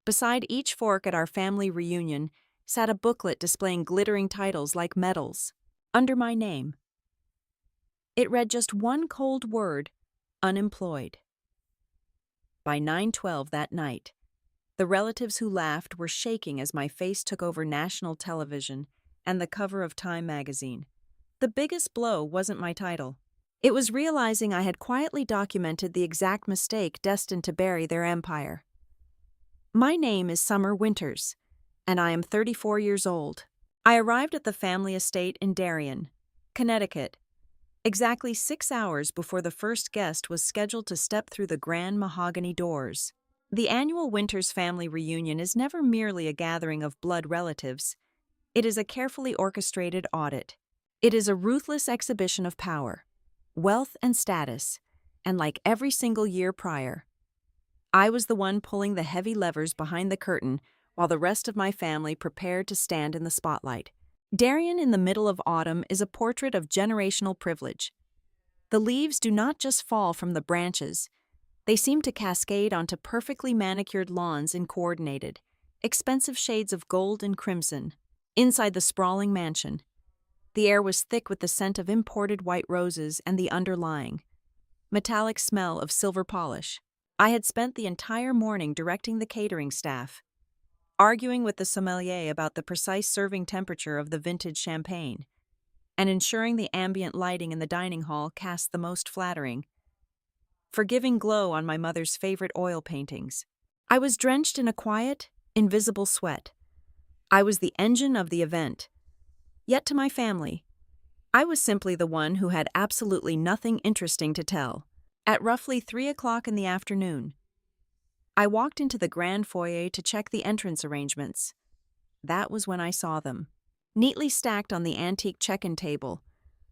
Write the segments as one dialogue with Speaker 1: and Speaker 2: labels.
Speaker 1: Beside each fork at our family reunion sat a booklet displaying glittering titles like medals. Under my name, it read just one cold word: unemployed. By 9:12 that night, the relatives who laughed were shaking as my face took over national television and the cover of Time magazine. The biggest blow wasn't my title. It was realizing I had quietly documented the exact mistake destined to bury their empire. My name is Summer Winters, and I am 34 years old. I arrived at the family estate in Darien, Connecticut, exactly 6 hours before the first guest was scheduled to step through the grand mahogany doors. The annual Winters family reunion is never merely a gathering of blood relatives. It is a carefully orchestrated audit. It is a ruthless exhibition of power, wealth, and status, and like every single year prior, I was the one pulling the heavy levers behind the curtain while the rest of my family prepared to stand in the spotlight. Darien in the middle of autumn is a portrait of generational privilege. The leaves do not just fall from the branches, they seem to cascade onto perfectly manicured lawns in coordinated, expensive shades of gold and crimson. Inside the sprawling mansion, the air was thick with the scent of imported white roses and the underlying, metallic smell of silver polish. I had spent the entire morning directing the catering staff, arguing with the sommelier about the precise serving temperature of the vintage champagne, and ensuring the ambient lighting in the dining hall cast the most flattering, forgiving glow on my mother's favorite oil paintings. I was drenched in a quiet, invisible sweat. I was the engine of the event. Yet to my family, I was simply the one who had absolutely nothing interesting to tell. At roughly 3 o'clock in the afternoon, I walked into the grand foyer to check the entrance arrangements. That was when I saw them. Neatly stacked on the antique check-in table,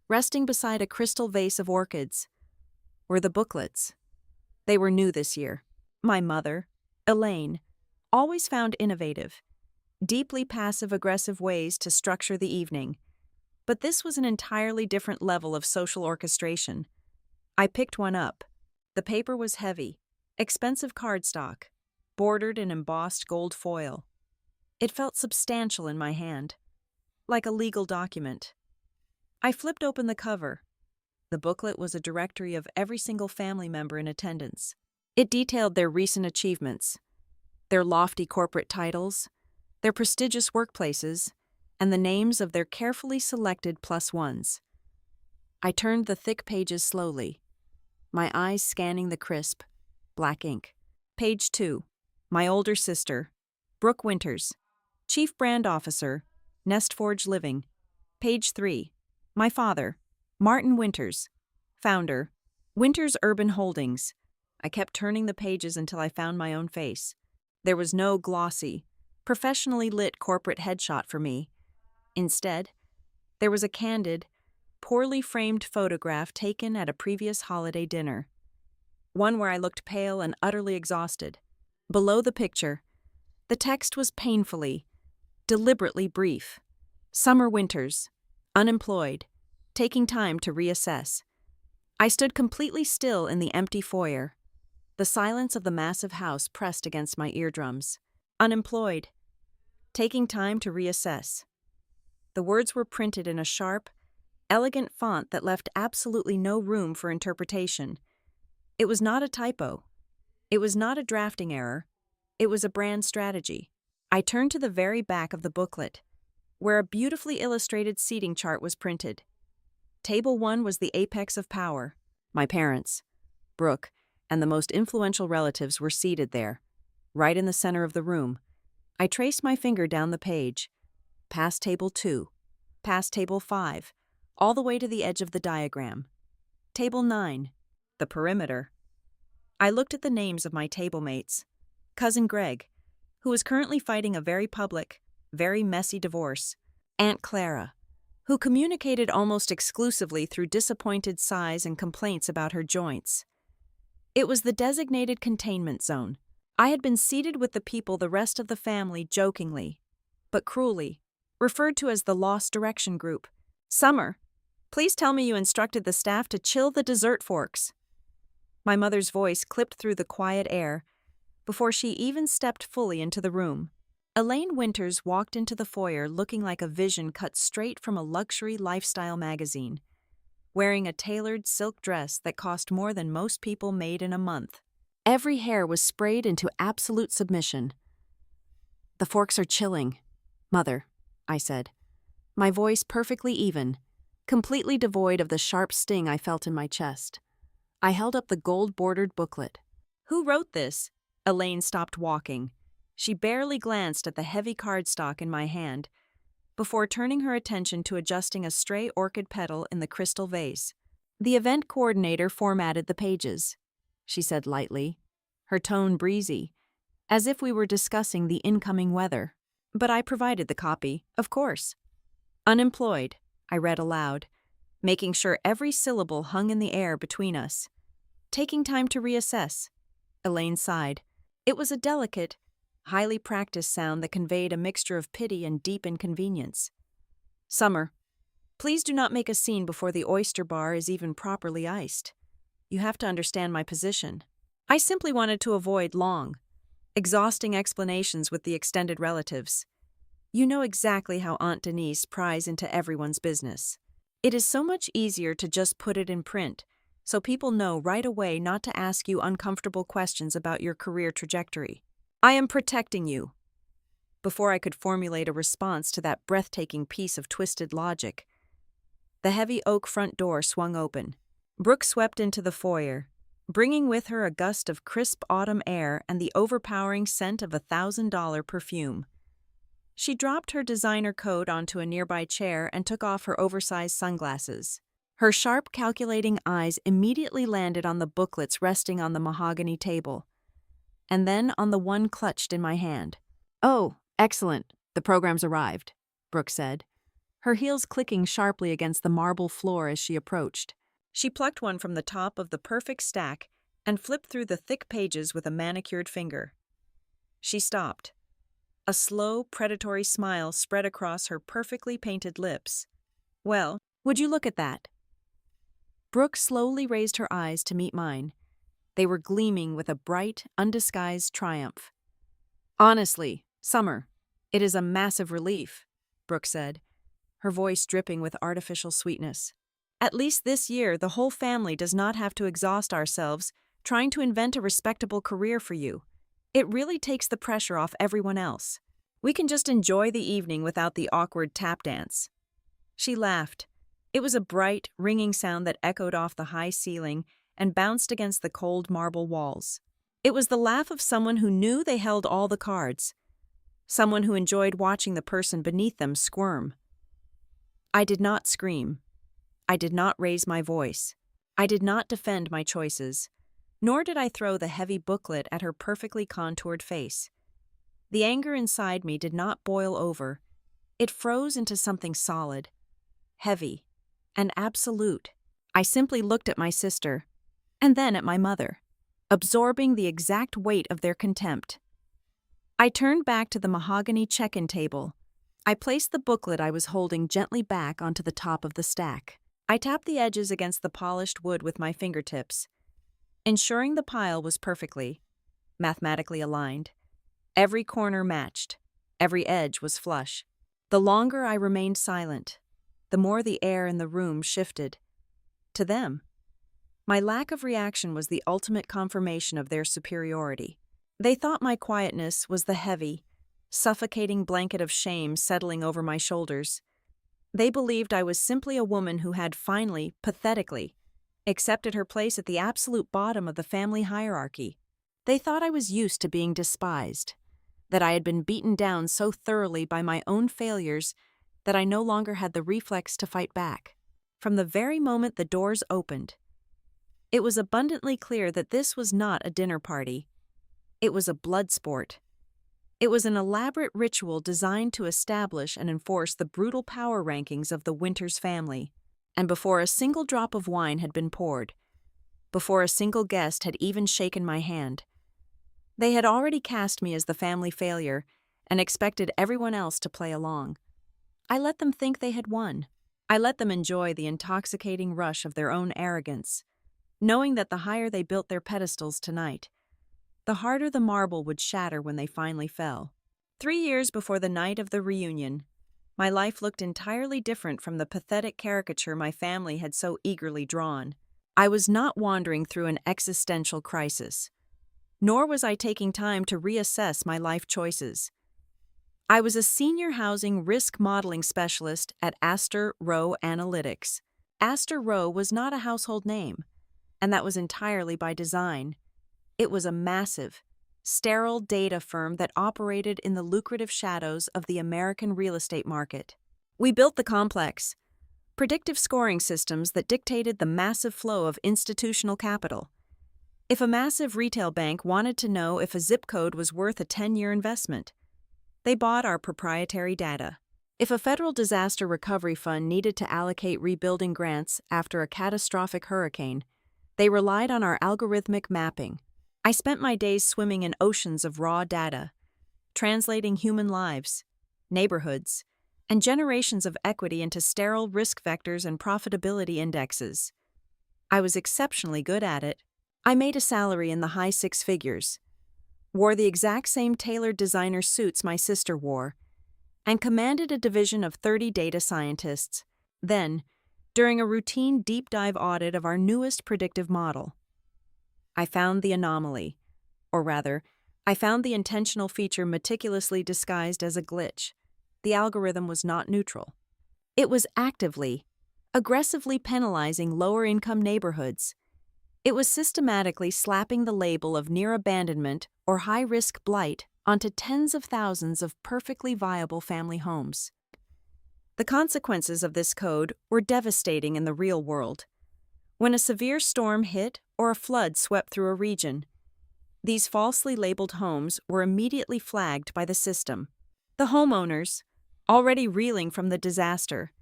Speaker 1: resting beside a crystal vase of orchids, were the booklets. They were new this year. My mother, Elaine, always found innovative, deeply passive-aggressive ways to structure the evening. But this was an entirely different level of social orchestration. I picked one up. The paper was heavy, expensive cardstock, bordered in embossed gold foil. It felt substantial in my hand, like a legal document. I flipped open the cover. The booklet was a directory of every single family member in attendance. It detailed their recent achievements, their lofty corporate titles, their prestigious workplaces, and the names of their carefully selected plus ones. I turned the thick pages slowly, my eyes scanning the crisp, black ink. Page 2. My older sister, Brooke Winters, Chief Brand Officer, Nestforge Living. Page 3. My father, Martin Winters, Founder, Winters Urban Holdings. I kept turning the pages until I found my own face. There was no glossy, professionally lit corporate headshot for me. Instead, there was a candid, poorly framed photograph taken at a previous holiday dinner. One where I looked pale and utterly exhausted. Below the picture, the text was painfully, deliberately brief. Summer Winters, unemployed, taking time to reassess. I stood completely still in the empty foyer, the silence of the massive house pressed against my eardrums. Unemployed, taking time to reassess. The words were printed in a sharp, elegant font that left absolutely no room for interpretation. It was not a typo. It was not a drafting error. It was a brand strategy. I turned to the very back of the booklet, where a beautifully illustrated seating chart was printed. Table 1 was the apex of power. My parents, Brooke, and the most influential relatives were seated there, right in the center of the room. I traced my finger down the page, past table 2, past table 5, all the way to the edge of the diagram. Table 9, the perimeter. I looked at the names of my table mates. Cousin Greg, who was currently fighting a very public, very messy divorce. Aunt Clara, who communicated almost exclusively through disappointed sighs and complaints about her joints. It was the designated containment zone. I had been seated with the people the rest of the family jokingly, but cruelly, referred to as the Lost Direction Group. Summer, please tell me you instructed the staff to chill the dessert forks. My mother's voice clipped through the quiet air, before she even stepped fully into the room. Elaine Winters walked into the foyer looking like a vision cut straight from a luxury lifestyle magazine, wearing a tailored silk dress that cost more than most people made in a month. Every hair was sprayed into absolute submission. "The forks are chilling, Mother," I said, my voice perfectly even, completely devoid of the sharp sting I felt in my chest. I held up the gold-bordered booklet. "Who wrote this?" Elaine stopped walking. She barely glanced at the heavy cardstock in my hand before turning her attention to adjusting a stray orchid petal in the crystal vase. "The event coordinator formatted the pages," she said lightly, her tone breezy, as if we were discussing the incoming weather. "But I provided the copy, of course." "Unemployed," I read aloud, making sure every syllable hung in the air between us. "Taking time to reassess." Elaine sighed. It was a delicate, highly practiced sound that conveyed a mixture of pity and deep inconvenience. "Summer, please do not make a scene before the oyster bar is even properly iced. You have to understand my position. I simply wanted to avoid long, exhausting explanations with the extended relatives. You know exactly how Aunt Denise pries into everyone's business. It is so much easier to just put it in print, so people know right away not to ask you uncomfortable questions about your career trajectory. I am protecting you." Before I could formulate a response to that breathtaking piece of twisted logic, the heavy oak front door swung open. Brooke swept into the foyer, bringing with her a gust of crisp autumn air and the overpowering scent of $1,000 perfume. She dropped her designer coat onto a nearby chair and took off her oversized sunglasses. Her sharp, calculating eyes immediately landed on the booklets resting on the mahogany table, and then on the one clutched in my hand. "Oh, excellent. The program's arrived," Brooke said, her heels clicking sharply against the marble floor as she approached. She plucked one from the top of the perfect stack and flipped through the thick pages with a manicured finger. She stopped. A slow, predatory smile spread across her perfectly painted lips. "Well, would you look at that?" Brooke slowly raised her eyes to meet mine. They were gleaming with a bright, undisguised triumph. "Honestly, Summer, it is a massive relief," Brooke said, her voice dripping with artificial sweetness. "At least this year, the whole family does not have to exhaust ourselves trying to invent a respectable career for you. It really takes the pressure off everyone else. We can just enjoy the evening without the awkward tap dance." She laughed. It was a bright, ringing sound that echoed off the high ceiling and bounced against the cold marble walls. It was the laugh of someone who knew they held all the cards, someone who enjoyed watching the person beneath them squirm. I did not scream. I did not raise my voice. I did not defend my choices, nor did I throw the heavy booklet at her perfectly contoured face. The anger inside me did not boil over. It froze into something solid, heavy, and absolute. I simply looked at my sister, and then at my mother, absorbing the exact weight of their contempt. I turned back to the mahogany check-in table. I placed the booklet I was holding gently back onto the top of the stack. I tapped the edges against the polished wood with my fingertips, ensuring the pile was perfectly, mathematically aligned. Every corner matched. Every edge was flush. The longer I remained silent, the more the air in the room shifted. To them, my lack of reaction was the ultimate confirmation of their superiority. They thought my quietness was the heavy, suffocating blanket of shame settling over my shoulders. They believed I was simply a woman who had finally, pathetically, accepted her place at the absolute bottom of the family hierarchy. They thought I was used to being despised, that I had been beaten down so thoroughly by my own failures that I no longer had the reflex to fight back. From the very moment the doors opened, it was abundantly clear that this was not a dinner party. It was a blood sport. It was an elaborate ritual designed to establish and enforce the brutal power rankings of the Winters family. And before a single drop of wine had been poured, before a single guest had even shaken my hand, they had already cast me as the family failure and expected everyone else to play along. I let them think they had won. I let them enjoy the intoxicating rush of their own arrogance, knowing that the higher they built their pedestals tonight, the harder the marble would shatter when they finally fell. 3 years before the night of the reunion, my life looked entirely different from the pathetic caricature my family had so eagerly drawn. I was not wandering through an existential crisis, nor was I taking time to reassess my life choices. I was a senior housing risk modeling specialist at Astor Row Analytics. Astor Row was not a household name, and that was entirely by design. It was a massive, sterile data firm that operated in the lucrative shadows of the American real estate market. We built the complex, predictive scoring systems that dictated the massive flow of institutional capital. If a massive retail bank wanted to know if a zip code was worth a 10-year investment, they bought our proprietary data. If a federal disaster recovery fund needed to allocate rebuilding grants after a catastrophic hurricane, they relied on our algorithmic mapping. I spent my days swimming in oceans of raw data, translating human lives, neighborhoods, and generations of equity into sterile risk vectors and profitability indexes. I was exceptionally good at it. I made a salary in the high six figures, wore the exact same tailored designer suits my sister wore, and commanded a division of 30 data scientists. Then, during a routine deep dive audit of our newest predictive model, I found the anomaly, or rather, I found the intentional feature meticulously disguised as a glitch. The algorithm was not neutral. It was actively, aggressively penalizing lower-income neighborhoods. It was systematically slapping the label of near abandonment or high-risk blight onto tens of thousands of perfectly viable family homes. The consequences of this code were devastating in the real world. When a severe storm hit or a flood swept through a region, these falsely labeled homes were immediately flagged by the system. The homeowners, already reeling from the disaster,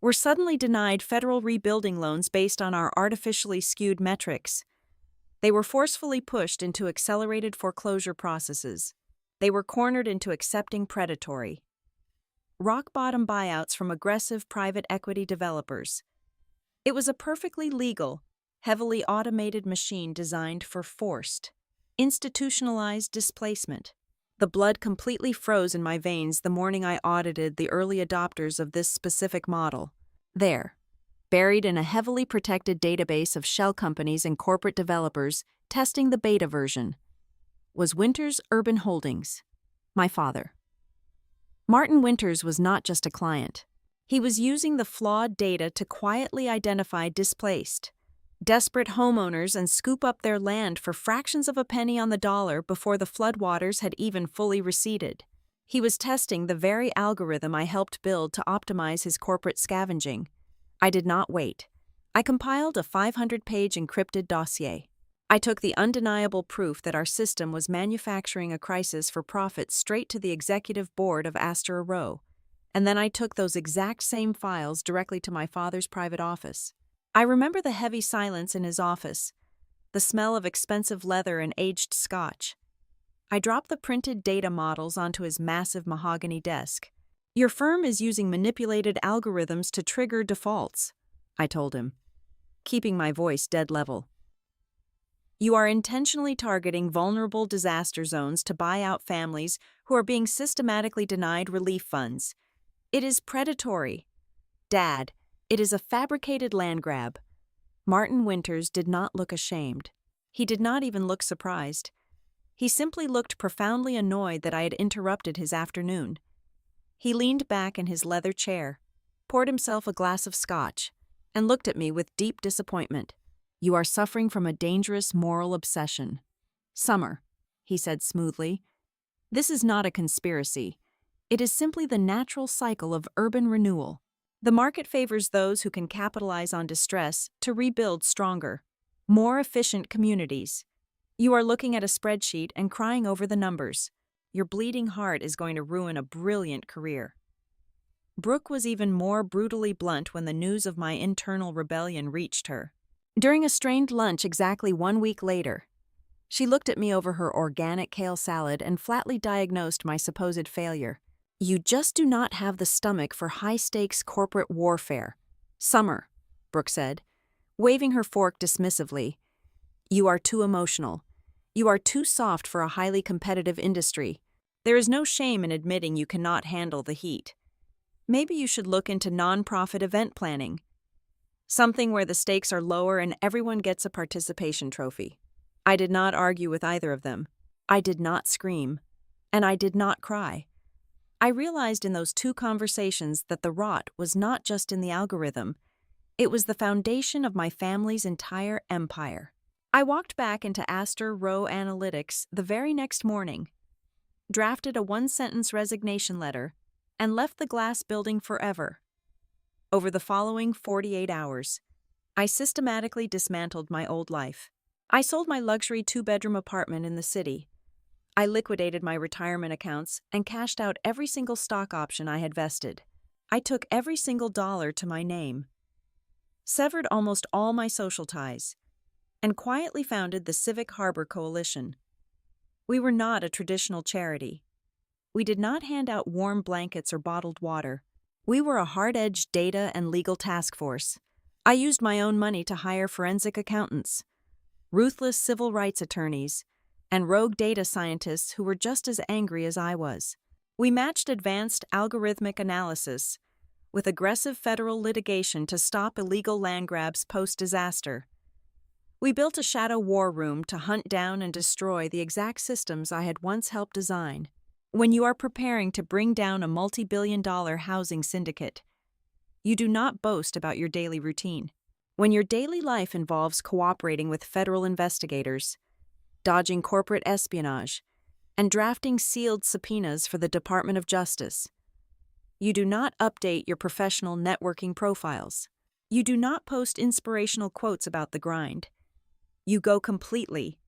Speaker 1: were suddenly denied federal rebuilding loans based on our artificially skewed metrics. They were forcefully pushed into accelerated foreclosure processes. They were cornered into accepting predatory, rock-bottom buyouts from aggressive private equity developers. It was a perfectly legal, heavily automated machine designed for forced, institutionalized displacement. The blood completely froze in my veins the morning I audited the early adopters of this specific model. There, buried in a heavily protected database of shell companies and corporate developers testing the beta version, was Winters Urban Holdings, my father. Martin Winters was not just a client. He was using the flawed data to quietly identify displaced, desperate homeowners and scoop up their land for fractions of a penny on the dollar before the floodwaters had even fully receded. He was testing the very algorithm I helped build to optimize his corporate scavenging. I did not wait. I compiled a 500-page encrypted dossier. I took the undeniable proof that our system was manufacturing a crisis for profit straight to the executive board of Astor Row, and then I took those exact same files directly to my father's private office. I remember the heavy silence in his office, the smell of expensive leather and aged scotch. I dropped the printed data models onto his massive mahogany desk. "Your firm is using manipulated algorithms to trigger defaults," I told him, keeping my voice dead level. "You are intentionally targeting vulnerable disaster zones to buy out families who are being systematically denied relief funds. It is predatory. Dad, it is a fabricated land grab." Martin Winters did not look ashamed. He did not even look surprised. He simply looked profoundly annoyed that I had interrupted his afternoon. He leaned back in his leather chair, poured himself a glass of scotch, and looked at me with deep disappointment. "You are suffering from a dangerous moral obsession. Summer," he said smoothly, "this is not a conspiracy. It is simply the natural cycle of urban renewal. The market favors those who can capitalize on distress to rebuild stronger, more efficient communities. You are looking at a spreadsheet and crying over the numbers. Your bleeding heart is going to ruin a brilliant career." Brooke was even more brutally blunt when the news of my internal rebellion reached her. During a strained lunch exactly 1 week later, she looked at me over her organic kale salad and flatly diagnosed my supposed failure. "You just do not have the stomach for high-stakes corporate warfare. Summer," Brooke said, waving her fork dismissively. "You are too emotional. You are too soft for a highly competitive industry. There is no shame in admitting you cannot handle the heat. Maybe you should look into nonprofit event planning, something where the stakes are lower and everyone gets a participation trophy. I did not argue with either of them. I did not scream. And I did not cry. I realized in those two conversations that the rot was not just in the algorithm. It was the foundation of my family's entire empire. I walked back into Astor Row Analytics the very next morning, drafted a one-sentence resignation letter, and left the glass building forever. Over the following 48 hours, I systematically dismantled my old life. I sold my luxury two-bedroom apartment in the city. I liquidated my retirement accounts and cashed out every single stock option I had vested. I took every single dollar to my name, severed almost all my social ties, and quietly founded the Civic Harbor Coalition. We were not a traditional charity. We did not hand out warm blankets or bottled water. We were a hard-edged data and legal task force. I used my own money to hire forensic accountants, ruthless civil rights attorneys, and rogue data scientists who were just as angry as I was. We matched advanced algorithmic analysis with aggressive federal litigation to stop illegal land grabs post-disaster. We built a shadow war room to hunt down and destroy the exact systems I had once helped design. When you are preparing to bring down a multi-billion-dollar housing syndicate, you do not boast about your daily routine. When your daily life involves cooperating with federal investigators, dodging corporate espionage, and drafting sealed subpoenas for the Department of Justice, you do not update your professional networking profiles. You do not post inspirational quotes about the grind. You go completely,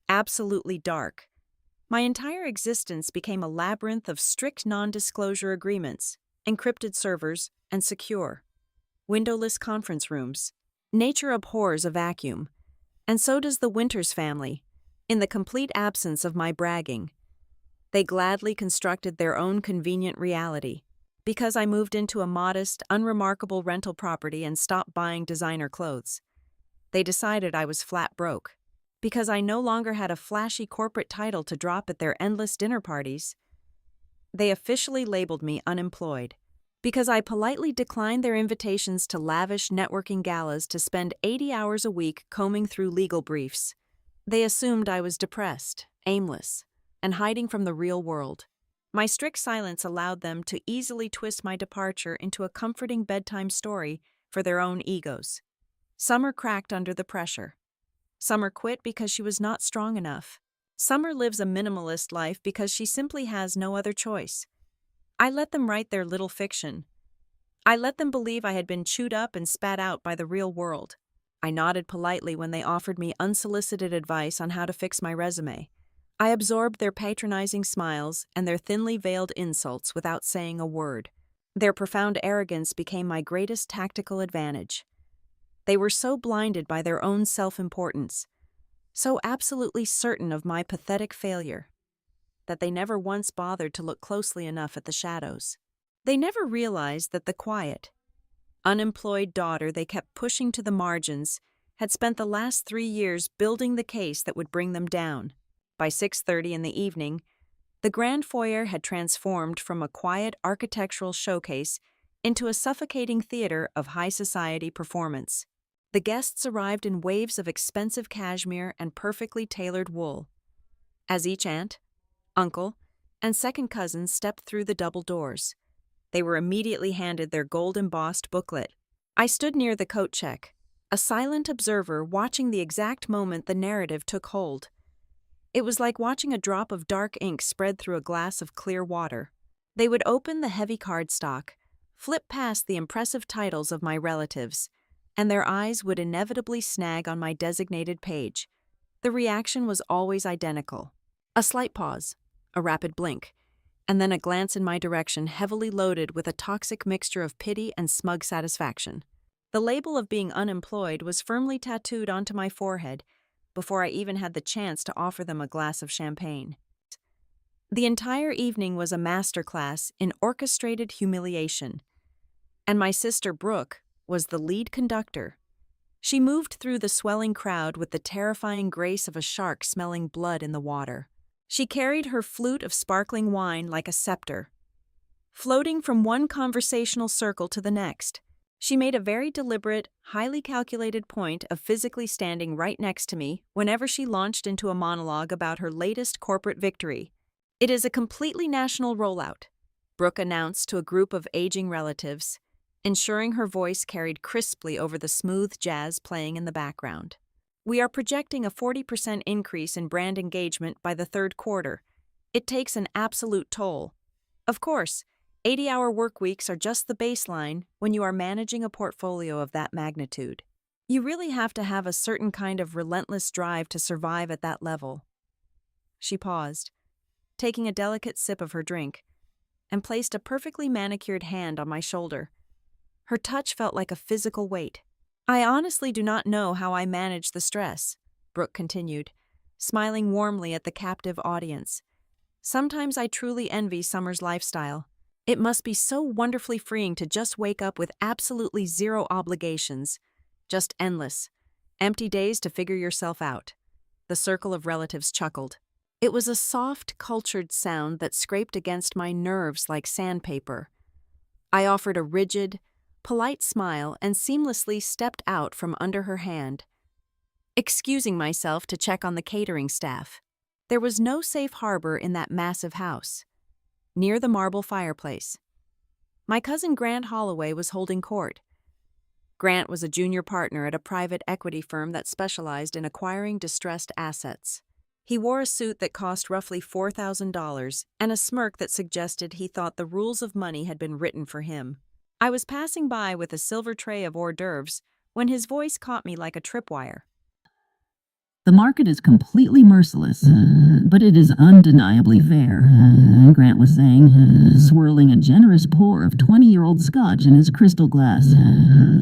Speaker 1: absolutely dark. My entire existence became a labyrinth of strict non-disclosure agreements, encrypted servers, and secure, windowless conference rooms. Nature abhors a vacuum, and so does the Winters family, in the complete absence of my bragging. They gladly constructed their own convenient reality. Because I moved into a modest, unremarkable rental property and stopped buying designer clothes, they decided I was flat broke. Because I no longer had a flashy corporate title to drop at their endless dinner parties, they officially labeled me unemployed. Because I politely declined their invitations to lavish networking galas to spend 80 hours a week combing through legal briefs, they assumed I was depressed, aimless, and hiding from the real world. My strict silence allowed them to easily twist my departure into a comforting bedtime story for their own egos. Summer cracked under the pressure. Summer quit because she was not strong enough. Summer lives a minimalist life because she simply has no other choice. I let them write their little fiction. I let them believe I had been chewed up and spat out by the real world. I nodded politely when they offered me unsolicited advice on how to fix my resume. I absorbed their patronizing smiles and their thinly veiled insults without saying a word. Their profound arrogance became my greatest tactical advantage. They were so blinded by their own self-importance, so absolutely certain of my pathetic failure, that they never once bothered to look closely enough at the shadows. They never realized that the quiet, unemployed daughter they kept pushing to the margins had spent the last 3 years building the case that would bring them down. By 6:30 in the evening, the grand foyer had transformed from a quiet architectural showcase into a suffocating theater of high society performance. The guests arrived in waves of expensive cashmere and perfectly tailored wool. As each aunt, uncle, and second cousin stepped through the double doors, they were immediately handed their gold-embossed booklet. I stood near the coat check, a silent observer watching the exact moment the narrative took hold. It was like watching a drop of dark ink spread through a glass of clear water. They would open the heavy cardstock, flip past the impressive titles of my relatives, and their eyes would inevitably snag on my designated page. The reaction was always identical. A slight pause, a rapid blink, and then a glance in my direction heavily loaded with a toxic mixture of pity and smug satisfaction. The label of being unemployed was firmly tattooed onto my forehead before I even had the chance to offer them a glass of champagne. The entire evening was a masterclass in orchestrated humiliation, and my sister Brooke was the lead conductor, She moved through the swelling crowd with the terrifying grace of a shark smelling blood in the water. She carried her flute of sparkling wine like a scepter, floating from one conversational circle to the next. She made a very deliberate, highly calculated point of physically standing right next to me whenever she launched into a monologue about her latest corporate victory. "It is a completely national rollout," Brooke announced to a group of aging relatives, ensuring her voice carried crisply over the smooth jazz playing in the background. "We are projecting a 40% increase in brand engagement by the third quarter. It takes an absolute toll. Of course, 80-hour work weeks are just the baseline when you are managing a portfolio of that magnitude. You really have to have a certain kind of relentless drive to survive at that level." She paused, taking a delicate sip of her drink, and placed a perfectly manicured hand on my shoulder. Her touch felt like a physical weight. "I honestly do not know how I manage the stress," Brooke continued, smiling warmly at the captive audience. "Sometimes I truly envy Summer's lifestyle. It must be so wonderfully freeing to just wake up with absolutely zero obligations, just endless, empty days to figure yourself out." The circle of relatives chuckled. It was a soft, cultured sound that scraped against my nerves like sandpaper. I offered a rigid, polite smile and seamlessly stepped out from under her hand, excusing myself to check on the catering staff. There was no safe harbor in that massive house. Near the marble fireplace, my cousin Grant Holloway was holding court. Grant was a junior partner at a private equity firm that specialized in acquiring distressed assets. He wore a suit that cost roughly $4,000 and a smirk that suggested he thought the rules of money had been written for him. I was passing by with a silver tray of hors d'oeuvres when his voice caught me like a tripwire.
Speaker 2: "The market is completely merciless, but it is undeniably fair," Grant was saying, swirling a generous pour of 20-year-old scotch in his crystal glass.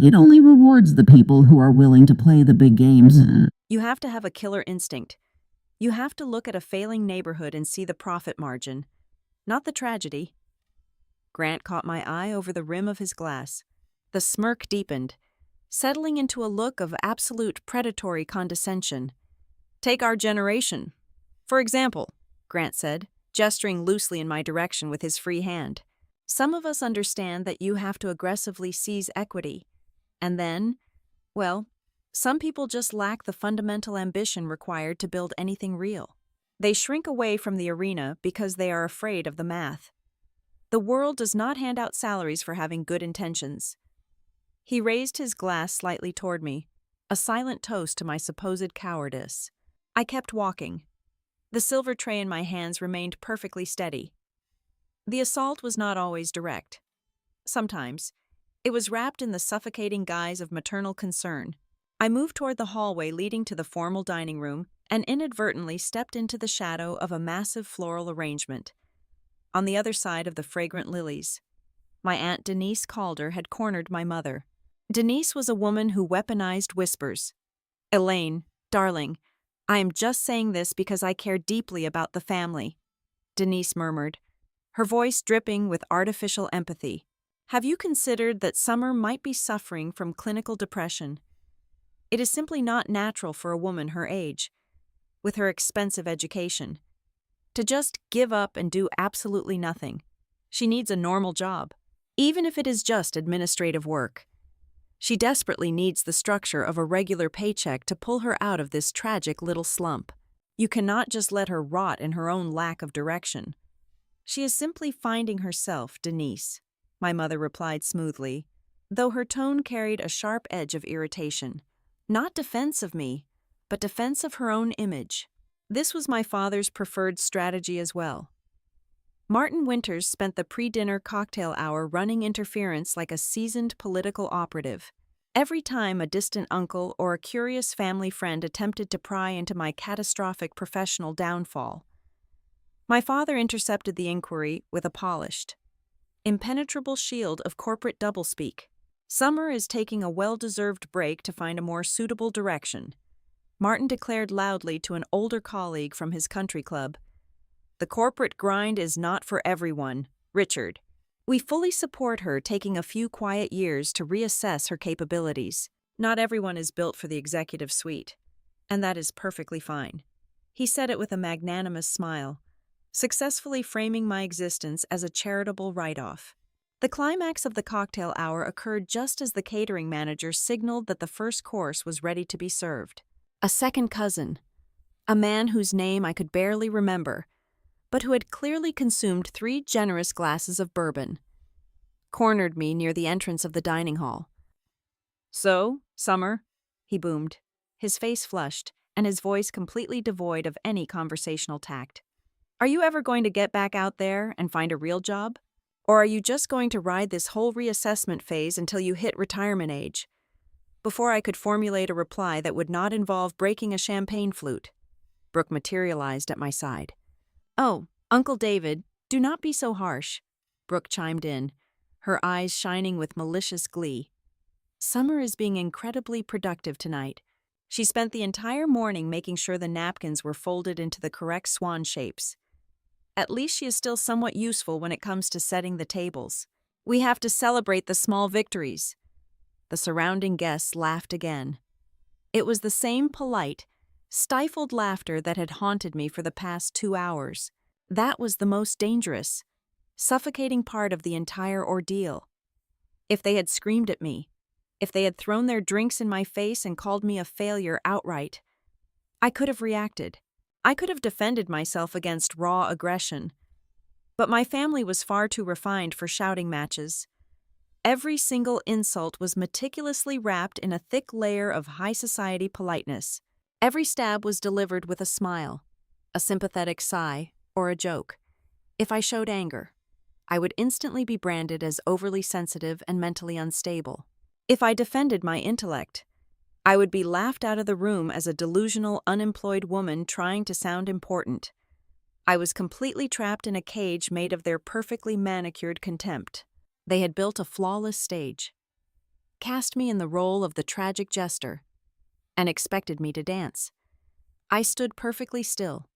Speaker 2: "It only rewards the people who are willing to play the big games."
Speaker 1: You have to have a killer instinct. You have to look at a failing neighborhood and see the profit margin, not the tragedy. Grant caught my eye over the rim of his glass. The smirk deepened, settling into a look of absolute predatory condescension. "Take our generation, for example," Grant said, gesturing loosely in my direction with his free hand. "Some of us understand that you have to aggressively seize equity. And then, well, some people just lack the fundamental ambition required to build anything real. They shrink away from the arena because they are afraid of the math. The world does not hand out salaries for having good intentions." He raised his glass slightly toward me, a silent toast to my supposed cowardice. I kept walking. The silver tray in my hands remained perfectly steady. The assault was not always direct. Sometimes, it was wrapped in the suffocating guise of maternal concern. I moved toward the hallway leading to the formal dining room and inadvertently stepped into the shadow of a massive floral arrangement. On the other side of the fragrant lilies, my Aunt Denise Calder had cornered my mother. Denise was a woman who weaponized whispers. "Elaine, darling, I am just saying this because I care deeply about the family," Denise murmured, her voice dripping with artificial empathy. "Have you considered that Summer might be suffering from clinical depression? It is simply not natural for a woman her age, with her expensive education, to just give up and do absolutely nothing. She needs a normal job, even if it is just administrative work. She desperately needs the structure of a regular paycheck to pull her out of this tragic little slump. You cannot just let her rot in her own lack of direction. She is simply finding herself, Denise," my mother replied smoothly, though her tone carried a sharp edge of irritation. Not defense of me, but defense of her own image. This was my father's preferred strategy as well. Martin Winters spent the pre-dinner cocktail hour running interference like a seasoned political operative. Every time a distant uncle or a curious family friend attempted to pry into my catastrophic professional downfall, my father intercepted the inquiry with a polished, impenetrable shield of corporate doublespeak. "Summer is taking a well-deserved break to find a more suitable direction," Martin declared loudly to an older colleague from his country club. "The corporate grind is not for everyone, Richard. We fully support her taking a few quiet years to reassess her capabilities." Not everyone is built for the executive suite, and that is perfectly fine. He said it with a magnanimous smile, successfully framing my existence as a charitable write-off. The climax of the cocktail hour occurred just as the catering manager signaled that the first course was ready to be served. A second cousin, a man whose name I could barely remember, but who had clearly consumed 3 generous glasses of bourbon, cornered me near the entrance of the dining hall. "So, Summer," he boomed, his face flushed and his voice completely devoid of any conversational tact. "Are you ever going to get back out there and find a real job? Or are you just going to ride this whole reassessment phase until you hit retirement age?" Before I could formulate a reply that would not involve breaking a champagne flute, Brooke materialized at my side. "Oh, Uncle David, do not be so harsh," Brooke chimed in, her eyes shining with malicious glee. "Summer is being incredibly productive tonight. She spent the entire morning making sure the napkins were folded into the correct swan shapes. At least she is still somewhat useful when it comes to setting the tables. We have to celebrate the small victories." The surrounding guests laughed again. It was the same polite, stifled laughter that had haunted me for the past 2 hours. That was the most dangerous, suffocating part of the entire ordeal. If they had screamed at me, if they had thrown their drinks in my face and called me a failure outright, I could have reacted. I could have defended myself against raw aggression. But my family was far too refined for shouting matches. Every single insult was meticulously wrapped in a thick layer of high society politeness. Every stab was delivered with a smile, a sympathetic sigh, or a joke. If I showed anger, I would instantly be branded as overly sensitive and mentally unstable. If I defended my intellect, I would be laughed out of the room as a delusional, unemployed woman trying to sound important. I was completely trapped in a cage made of their perfectly manicured contempt. They had built a flawless stage, cast me in the role of the tragic jester, and expected me to dance. I stood perfectly still,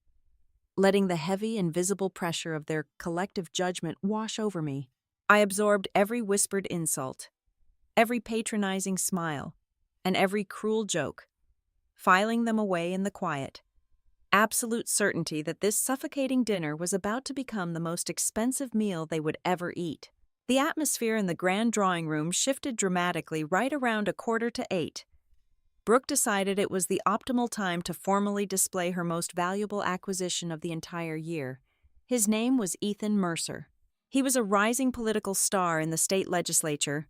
Speaker 1: letting the heavy, invisible pressure of their collective judgment wash over me. I absorbed every whispered insult, every patronizing smile, and every cruel joke, filing them away in the quiet. Absolute certainty that this suffocating dinner was about to become the most expensive meal they would ever eat. The atmosphere in the grand drawing room shifted dramatically right around 7:45. Brooke decided it was the optimal time to formally display her most valuable acquisition of the entire year. His name was Ethan Mercer. He was a rising political star in the state legislature,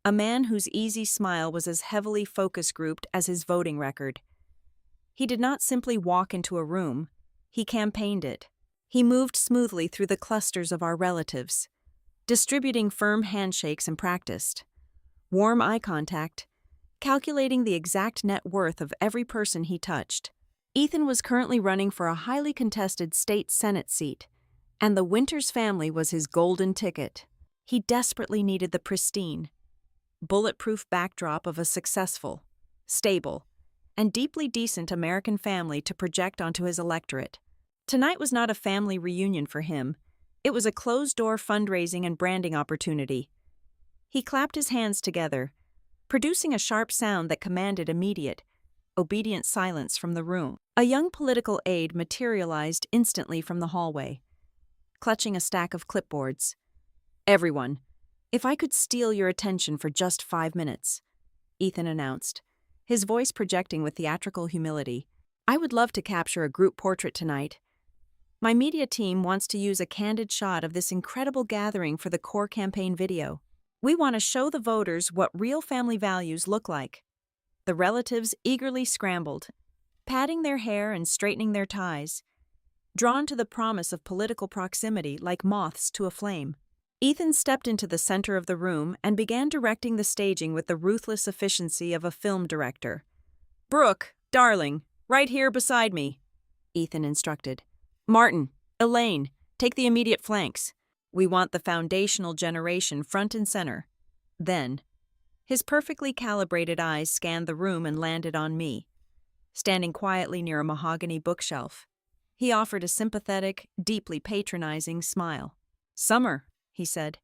Speaker 1: a man whose easy smile was as heavily focus grouped as his voting record. He did not simply walk into a room, he campaigned it. He moved smoothly through the clusters of our relatives, distributing firm handshakes and practiced warm eye contact, calculating the exact net worth of every person he touched. Ethan was currently running for a highly contested state Senate seat, and the Winters family was his golden ticket. He desperately needed the pristine, bulletproof backdrop of a successful, stable, and deeply decent American family to project onto his electorate. Tonight was not a family reunion for him. It was a closed-door fundraising and branding opportunity. He clapped his hands together, producing a sharp sound that commanded immediate, obedient silence from the room. A young political aide materialized instantly from the hallway, clutching a stack of clipboards. "Everyone, if I could steal your attention for just 5 minutes," Ethan announced, his voice projecting with theatrical humility. "I would love to capture a group portrait tonight. My media team wants to use a candid shot of this incredible gathering for the core campaign video. We want to show the voters what real family values look like." The relatives eagerly scrambled, patting their hair and straightening their ties, drawn to the promise of political proximity like moths to a flame. Ethan stepped into the center of the room and began directing the staging with the ruthless efficiency of a film director. "Brooke, darling, right here beside me," Ethan instructed. "Martin, Elaine, take the immediate flanks. We want the foundational generation front and center." Then, his perfectly calibrated eyes scanned the room and landed on me, standing quietly near a mahogany bookshelf. He offered a sympathetic, deeply patronizing smile. "Summer," he said,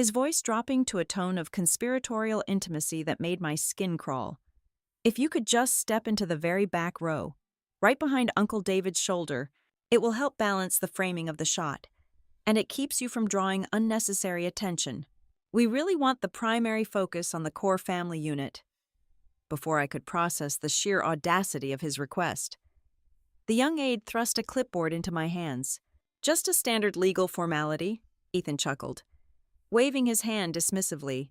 Speaker 1: his voice dropping to a tone of conspiratorial intimacy that made my skin crawl. If you could just step into the very back row, right behind Uncle David's shoulder, it will help balance the framing of the shot, and it keeps you from drawing unnecessary attention. We really want the primary focus on the core family unit. Before I could process the sheer audacity of his request, the young aide thrust a clipboard into my hands. Just a standard legal formality, Ethan chuckled, waving his hand dismissively.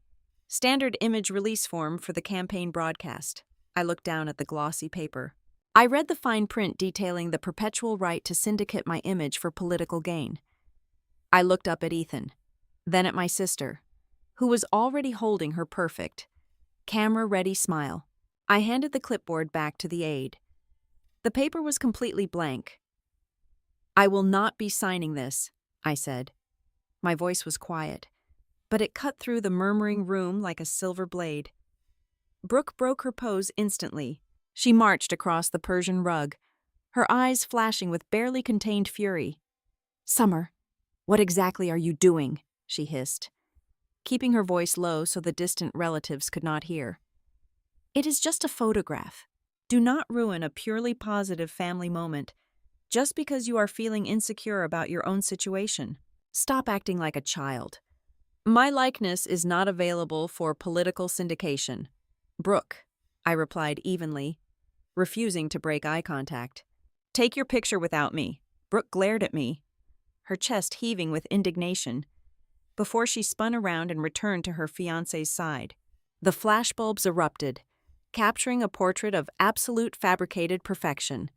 Speaker 1: Standard image release form for the campaign broadcast. I looked down at the glossy paper. I read the fine print detailing the perpetual right to syndicate my image for political gain. I looked up at Ethan, then at my sister, who was already holding her perfect, camera-ready smile. I handed the clipboard back to the aide. The paper was completely blank. "I will not be signing this," I said. My voice was quiet, but it cut through the murmuring room like a silver blade. Brooke broke her pose instantly. She marched across the Persian rug, her eyes flashing with barely contained fury. "Summer, what exactly are you doing?" she hissed, keeping her voice low so the distant relatives could not hear. "It is just a photograph. Do not ruin a purely positive family moment just because you are feeling insecure about your own situation. Stop acting like a child. My likeness is not available for political syndication." "Brooke," I replied evenly, refusing to break eye contact. "Take your picture without me." Brooke glared at me, her chest heaving with indignation, before she spun around and returned to her fiancé's side. The flashbulbs erupted, capturing a portrait of absolute fabricated perfection,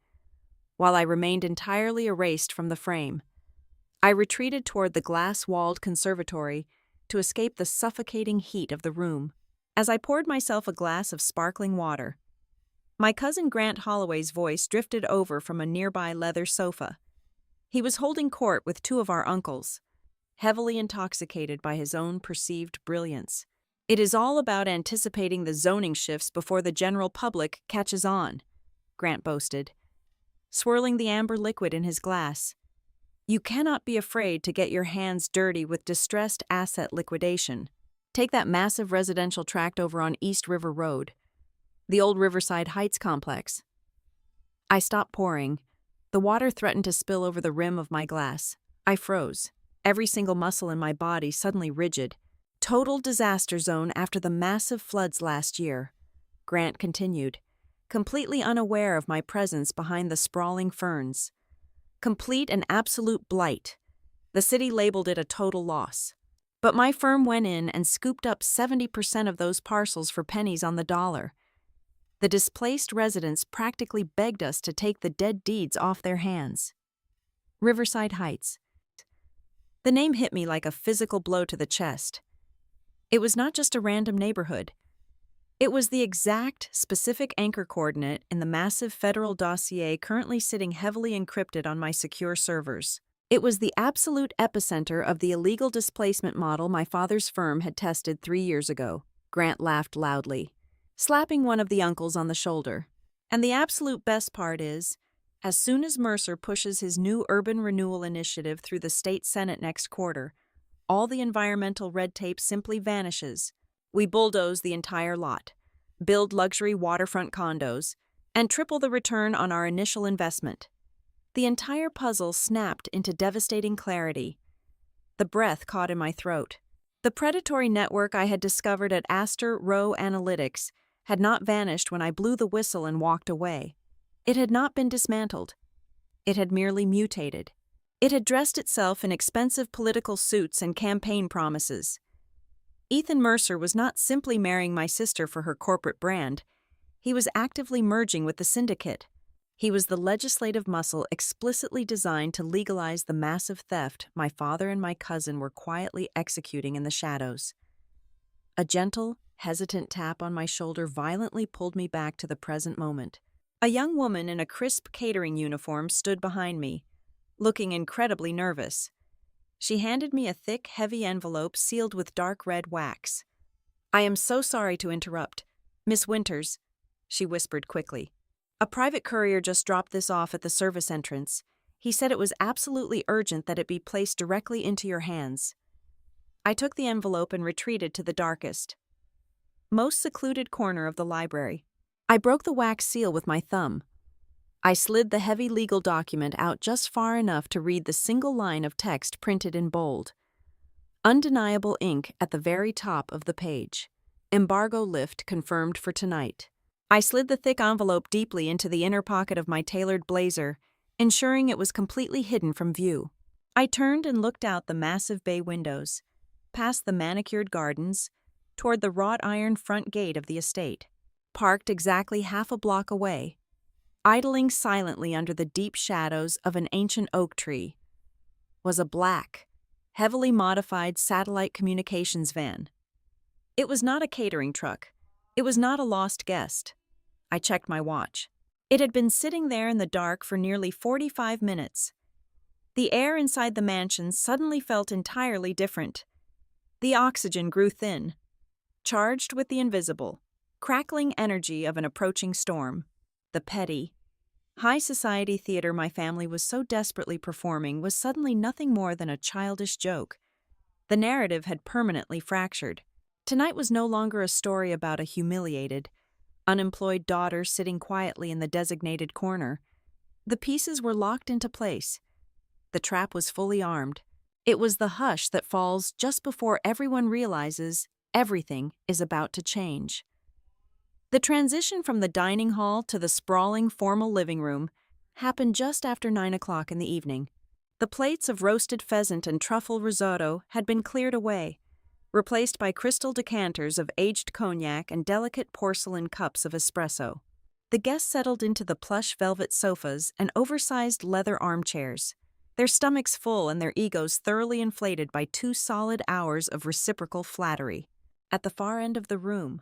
Speaker 1: while I remained entirely erased from the frame. I retreated toward the glass-walled conservatory to escape the suffocating heat of the room. As I poured myself a glass of sparkling water, my cousin Grant Holloway's voice drifted over from a nearby leather sofa. He was holding court with two of our uncles, heavily intoxicated by his own perceived brilliance. "It is all about anticipating the zoning shifts before the general public catches on," Grant boasted, swirling the amber liquid in his glass. "You cannot be afraid to get your hands dirty with distressed asset liquidation. Take that massive residential tract over on East River Road, the old Riverside Heights complex." I stopped pouring. The water threatened to spill over the rim of my glass. I froze, every single muscle in my body suddenly rigid. "Total disaster zone after the massive floods last year," Grant continued, completely unaware of my presence behind the sprawling ferns. "Complete and absolute blight. The city labeled it a total loss. But my firm went in and scooped up 70% of those parcels for pennies on the dollar. The displaced residents practically begged us to take the dead deeds off their hands." Riverside Heights. The name hit me like a physical blow to the chest. It was not just a random neighborhood. It was the exact, specific anchor coordinate in the massive federal dossier currently sitting heavily encrypted on my secure servers. It was the absolute epicenter of the illegal displacement model my father's firm had tested 3 years ago. Grant laughed loudly, slapping one of the uncles on the shoulder. "And the absolute best part is, as soon as Mercer pushes his new urban renewal initiative through the state Senate next quarter, all the environmental red tape simply vanishes. We bulldoze the entire lot, build luxury waterfront condos, and triple the return on our initial investment." The entire puzzle snapped into devastating clarity. The breath caught in my throat. The predatory network I had discovered at Astor Row Analytics had not vanished when I blew the whistle and walked away. It had not been dismantled. It had merely mutated. It had dressed itself in expensive political suits and campaign promises. Ethan Mercer was not simply marrying my sister for her corporate brand. He was actively merging with the syndicate. He was the legislative muscle explicitly designed to legalize the massive theft my father and my cousin were quietly executing in the shadows. A gentle, hesitant tap on my shoulder violently pulled me back to the present moment. A young woman in a crisp catering uniform stood behind me, looking incredibly nervous. She handed me a thick, heavy envelope sealed with dark red wax. "I am so sorry to interrupt. Miss Winters," she whispered quickly. "A private courier just dropped this off at the service entrance. He said it was absolutely urgent that it be placed directly into your hands." I took the envelope and retreated to the darkest, most secluded corner of the library. I broke the wax seal with my thumb. I slid the heavy legal document out just far enough to read the single line of text printed in bold. Undeniable ink at the very top of the page. Embargo lift confirmed for tonight. I slid the thick envelope deeply into the inner pocket of my tailored blazer, ensuring it was completely hidden from view. I turned and looked out the massive bay windows, past the manicured gardens, toward the wrought iron front gate of the estate. Parked exactly half a block away, idling silently under the deep shadows of an ancient oak tree, was a black, heavily modified satellite communications van. It was not a catering truck. It was not a lost guest. I checked my watch. It had been sitting there in the dark for nearly 45 minutes. The air inside the mansion suddenly felt entirely different. The oxygen grew thin, charged with the invisible, crackling energy of an approaching storm. The petty, high society theater my family was so desperately performing was suddenly nothing more than a childish joke. The narrative had permanently fractured. Tonight was no longer a story about a humiliated, unemployed daughter sitting quietly in the designated corner. The pieces were locked into place. The trap was fully armed. It was the hush that falls just before everyone realizes everything is about to change. The transition from the dining hall to the sprawling formal living room happened just after 9 o'clock in the evening. The plates of roasted pheasant and truffle risotto had been cleared away, replaced by crystal decanters of aged cognac and delicate porcelain cups of espresso. The guests settled into the plush velvet sofas and oversized leather armchairs, their stomachs full and their egos thoroughly inflated by 2 solid hours of reciprocal flattery. At the far end of the room,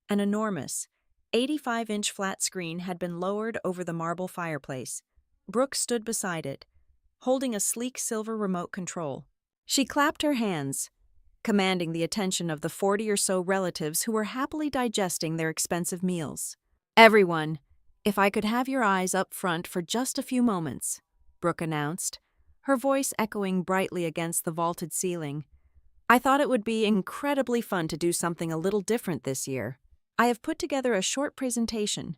Speaker 1: an enormous, 85-inch flat screen had been lowered over the marble fireplace. Brooke stood beside it, holding a sleek silver remote control. She clapped her hands, commanding the attention of the 40 or so relatives who were happily digesting their expensive meals. "Everyone, if I could have your eyes up front for just a few moments," Brooke announced, her voice echoing brightly against the vaulted ceiling. "I thought it would be incredibly fun to do something a little different this year. I have put together a short presentation,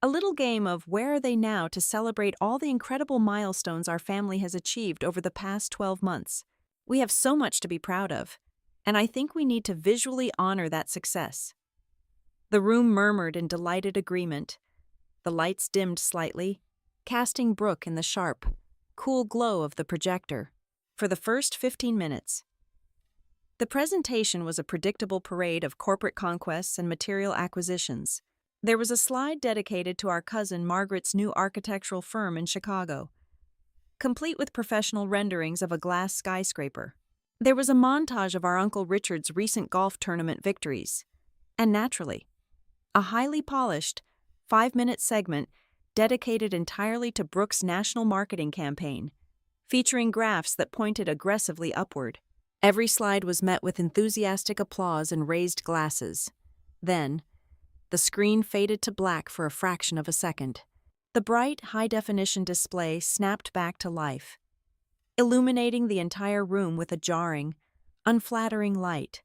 Speaker 1: a little game of where are they now to celebrate all the incredible milestones our family has achieved over the past 12 months. We have so much to be proud of, and I think we need to visually honor that success." The room murmured in delighted agreement. The lights dimmed slightly, casting Brooke in the sharp, cool glow of the projector. For the first 15 minutes, the presentation was a predictable parade of corporate conquests and material acquisitions. There was a slide dedicated to our cousin Margaret's new architectural firm in Chicago, complete with professional renderings of a glass skyscraper. There was a montage of our Uncle Richard's recent golf tournament victories, and naturally, a highly polished, 5-minute segment dedicated entirely to Brooke's national marketing campaign, featuring graphs that pointed aggressively upward. Every slide was met with enthusiastic applause and raised glasses. Then, the screen faded to black for a fraction of a second. The bright, high-definition display snapped back to life, illuminating the entire room with a jarring, unflattering light.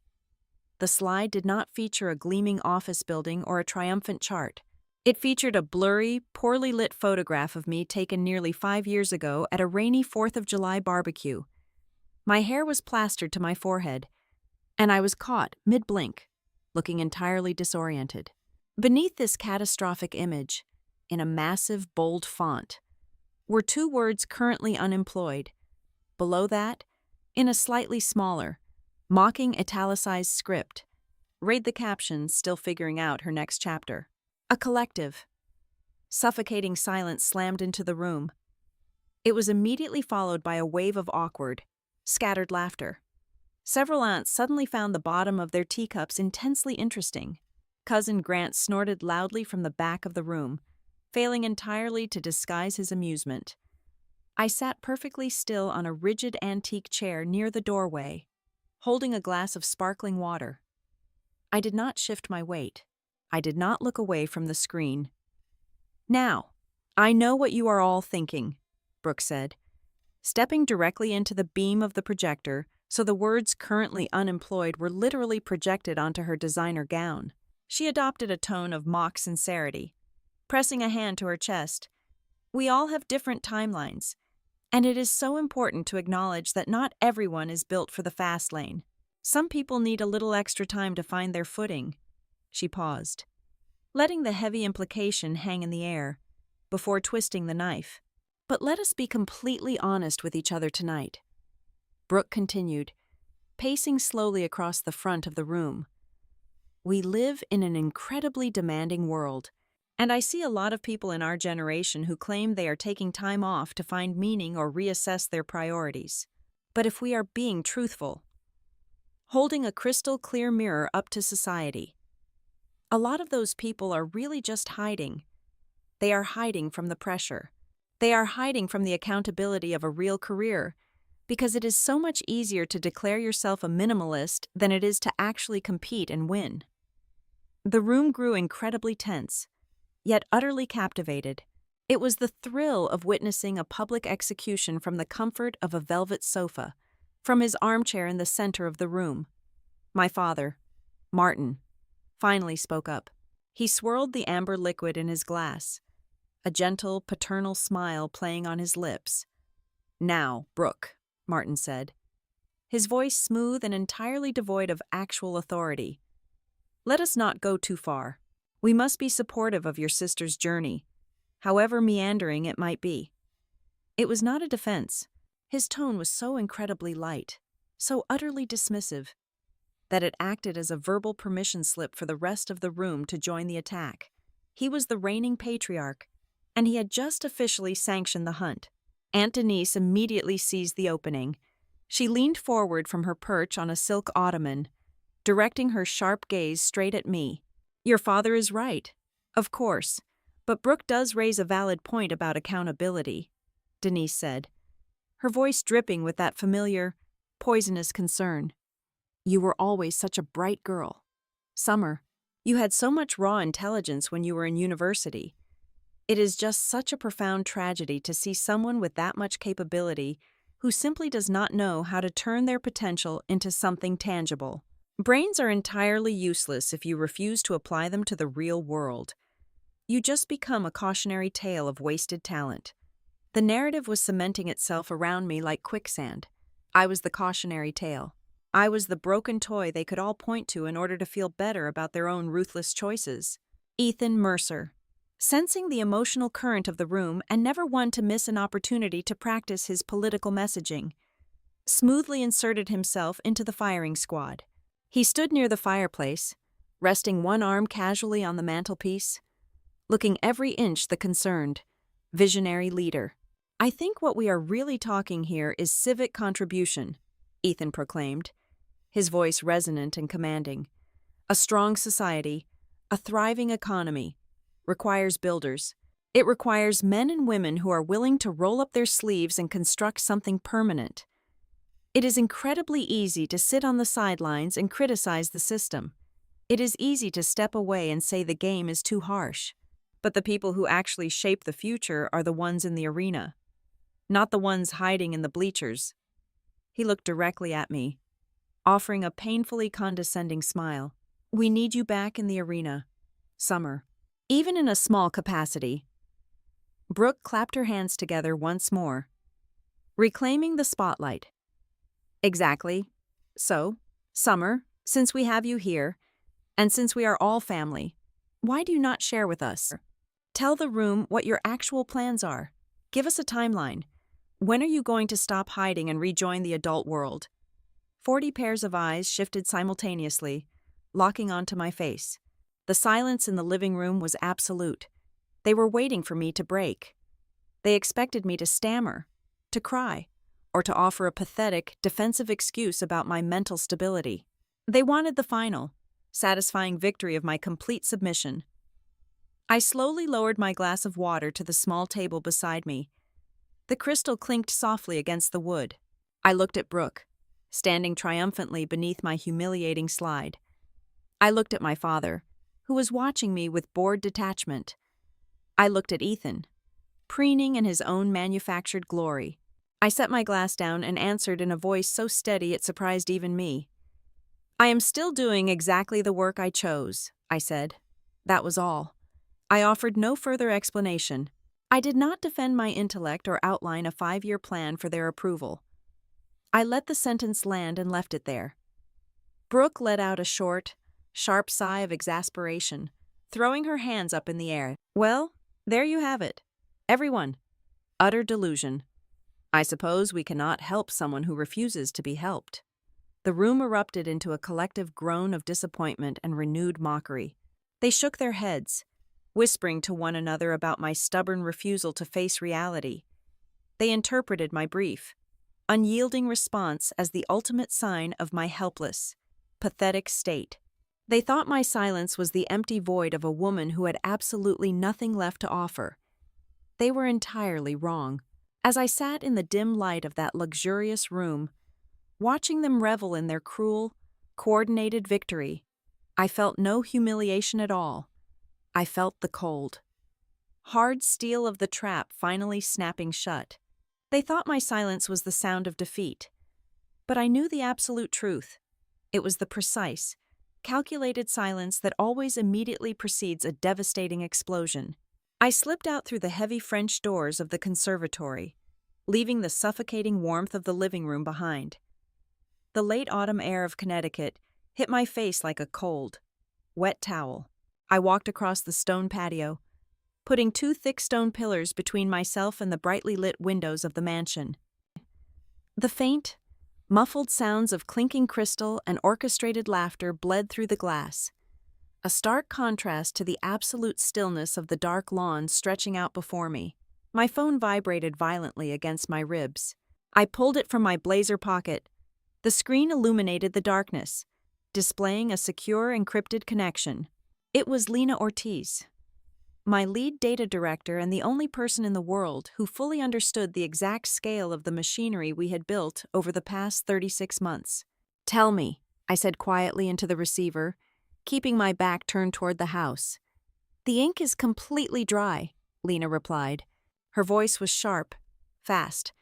Speaker 1: The slide did not feature a gleaming office building or a triumphant chart. It featured a blurry, poorly lit photograph of me taken nearly 5 years ago at a rainy 4th of July barbecue. My hair was plastered to my forehead, and I was caught mid-blink, looking entirely disoriented. Beneath this catastrophic image, in a massive, bold font, were 2 words currently unemployed. Below that, in a slightly smaller, mocking italicized script, read the caption, still figuring out her next chapter. A collective, suffocating silence slammed into the room. It was immediately followed by a wave of awkward, scattered laughter. Several aunts suddenly found the bottom of their teacups intensely interesting. Cousin Grant snorted loudly from the back of the room, failing entirely to disguise his amusement. I sat perfectly still on a rigid antique chair near the doorway, holding a glass of sparkling water. I did not shift my weight. I did not look away from the screen. "Now, I know what you are all thinking," Brooke said. Stepping directly into the beam of the projector, so the words currently unemployed were literally projected onto her designer gown. She adopted a tone of mock sincerity, pressing a hand to her chest. We all have different timelines, and it is so important to acknowledge that not everyone is built for the fast lane. Some people need a little extra time to find their footing. She paused, letting the heavy implication hang in the air, before twisting the knife. But let us be completely honest with each other tonight. Brooke continued, pacing slowly across the front of the room. We live in an incredibly demanding world, and I see a lot of people in our generation who claim they are taking time off to find meaning or reassess their priorities. But if we are being truthful, holding a crystal clear mirror up to society, a lot of those people are really just hiding. They are hiding from the pressure. They are hiding from the accountability of a real career, because it is so much easier to declare yourself a minimalist than it is to actually compete and win. The room grew incredibly tense, yet utterly captivated. It was the thrill of witnessing a public execution from the comfort of a velvet sofa, from his armchair in the center of the room. My father, Martin, finally spoke up. He swirled the amber liquid in his glass, a gentle, paternal smile playing on his lips. Now, Brooke, Martin said, his voice smooth and entirely devoid of actual authority. Let us not go too far. We must be supportive of your sister's journey, however meandering it might be. It was not a defense. His tone was so incredibly light, so utterly dismissive, that it acted as a verbal permission slip for the rest of the room to join the attack. He was the reigning patriarch, and he had just officially sanctioned the hunt. Aunt Denise immediately seized the opening. She leaned forward from her perch on a silk ottoman, directing her sharp gaze straight at me. Your father is right, of course, but Brooke does raise a valid point about accountability, Denise said, her voice dripping with that familiar, poisonous concern. You were always such a bright girl. Summer, you had so much raw intelligence when you were in university. It is just such a profound tragedy to see someone with that much capability who simply does not know how to turn their potential into something tangible. Brains are entirely useless if you refuse to apply them to the real world. You just become a cautionary tale of wasted talent. The narrative was cementing itself around me like quicksand. I was the cautionary tale. I was the broken toy they could all point to in order to feel better about their own ruthless choices. Ethan Mercer, sensing the emotional current of the room and never one to miss an opportunity to practice his political messaging, smoothly inserted himself into the firing squad. He stood near the fireplace, resting one arm casually on the mantelpiece, looking every inch the concerned, visionary leader. I think what we are really talking here is civic contribution, Ethan proclaimed, his voice resonant and commanding. A strong society, a thriving economy, requires builders. It requires men and women who are willing to roll up their sleeves and construct something permanent. It is incredibly easy to sit on the sidelines and criticize the system. It is easy to step away and say the game is too harsh. But the people who actually shape the future are the ones in the arena, not the ones hiding in the bleachers. He looked directly at me, offering a painfully condescending smile. We need you back in the arena, Summer, even in a small capacity. Brooke clapped her hands together once more, reclaiming the spotlight. Exactly. So, Summer, since we have you here, and since we are all family, why do you not share with us? Tell the room what your actual plans are. Give us a timeline. When are you going to stop hiding and rejoin the adult world? 40 pairs of eyes shifted simultaneously, locking onto my face. The silence in the living room was absolute. They were waiting for me to break. They expected me to stammer, to cry, or to offer a pathetic, defensive excuse about my mental stability. They wanted the final, satisfying victory of my complete submission. I slowly lowered my glass of water to the small table beside me. The crystal clinked softly against the wood. I looked at Brooke, standing triumphantly beneath my humiliating slide. I looked at my father, who was watching me with bored detachment. I looked at Ethan, preening in his own manufactured glory. I set my glass down and answered in a voice so steady it surprised even me. "I am still doing exactly the work I chose," I said. That was all. I offered no further explanation. I did not defend my intellect or outline a 5-year plan for their approval. I let the sentence land and left it there. Brooke let out a short, sharp sigh of exasperation, throwing her hands up in the air. "Well, there you have it. Everyone. Utter delusion. I suppose we cannot help someone who refuses to be helped." The room erupted into a collective groan of disappointment and renewed mockery. They shook their heads, whispering to one another about my stubborn refusal to face reality. They interpreted my brief, unyielding response as the ultimate sign of my helpless, pathetic state. They thought my silence was the empty void of a woman who had absolutely nothing left to offer. They were entirely wrong. As I sat in the dim light of that luxurious room, watching them revel in their cruel, coordinated victory, I felt no humiliation at all. I felt the cold, hard steel of the trap finally snapping shut. They thought my silence was the sound of defeat, but I knew the absolute truth. It was the precise, calculated silence that always immediately precedes a devastating explosion. I slipped out through the heavy French doors of the conservatory, leaving the suffocating warmth of the living room behind. The late autumn air of Connecticut hit my face like a cold, wet towel. I walked across the stone patio, putting 2 thick stone pillars between myself and the brightly lit windows of the mansion. The faint, muffled sounds of clinking crystal and orchestrated laughter bled through the glass, a stark contrast to the absolute stillness of the dark lawn stretching out before me. My phone vibrated violently against my ribs. I pulled it from my blazer pocket. The screen illuminated the darkness, displaying a secure encrypted connection. It was Lena Ortiz, my lead data director and the only person in the world who fully understood the exact scale of the machinery we had built over the past 36 months. "Tell me," I said quietly into the receiver, keeping my back turned toward the house. "The ink is completely dry," Lena replied. Her voice was sharp, fast,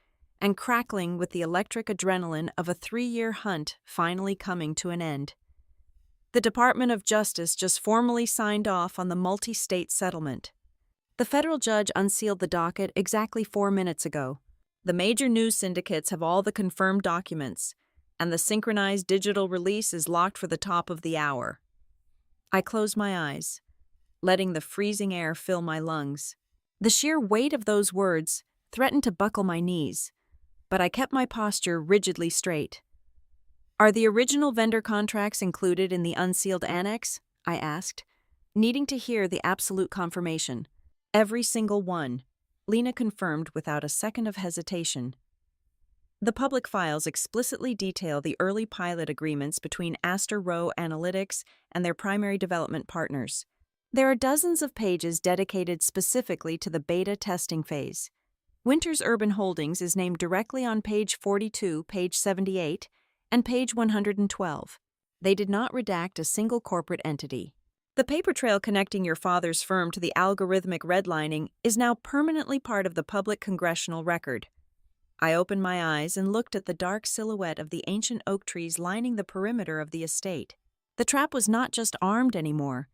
Speaker 1: and crackling with the electric adrenaline of a 3-year hunt finally coming to an end. "The Department of Justice just formally signed off on the multi-state settlement. The federal judge unsealed the docket exactly 4 minutes ago. The major news syndicates have all the confirmed documents, and the synchronized digital release is locked for the top of the hour." I closed my eyes, letting the freezing air fill my lungs. The sheer weight of those words threatened to buckle my knees, but I kept my posture rigidly straight. "Are the original vendor contracts included in the unsealed annex?" I asked, needing to hear the absolute confirmation. "Every single one," Lena confirmed without a second of hesitation. The public files explicitly detail the early pilot agreements between Astor Row Analytics and their primary development partners. There are dozens of pages dedicated specifically to the beta testing phase. Winters Urban Holdings is named directly on page 42, page 78, and page 112. They did not redact a single corporate entity. The paper trail connecting your father's firm to the algorithmic redlining is now permanently part of the public congressional record. I opened my eyes and looked at the dark silhouette of the ancient oak trees lining the perimeter of the estate. The trap was not just armed anymore.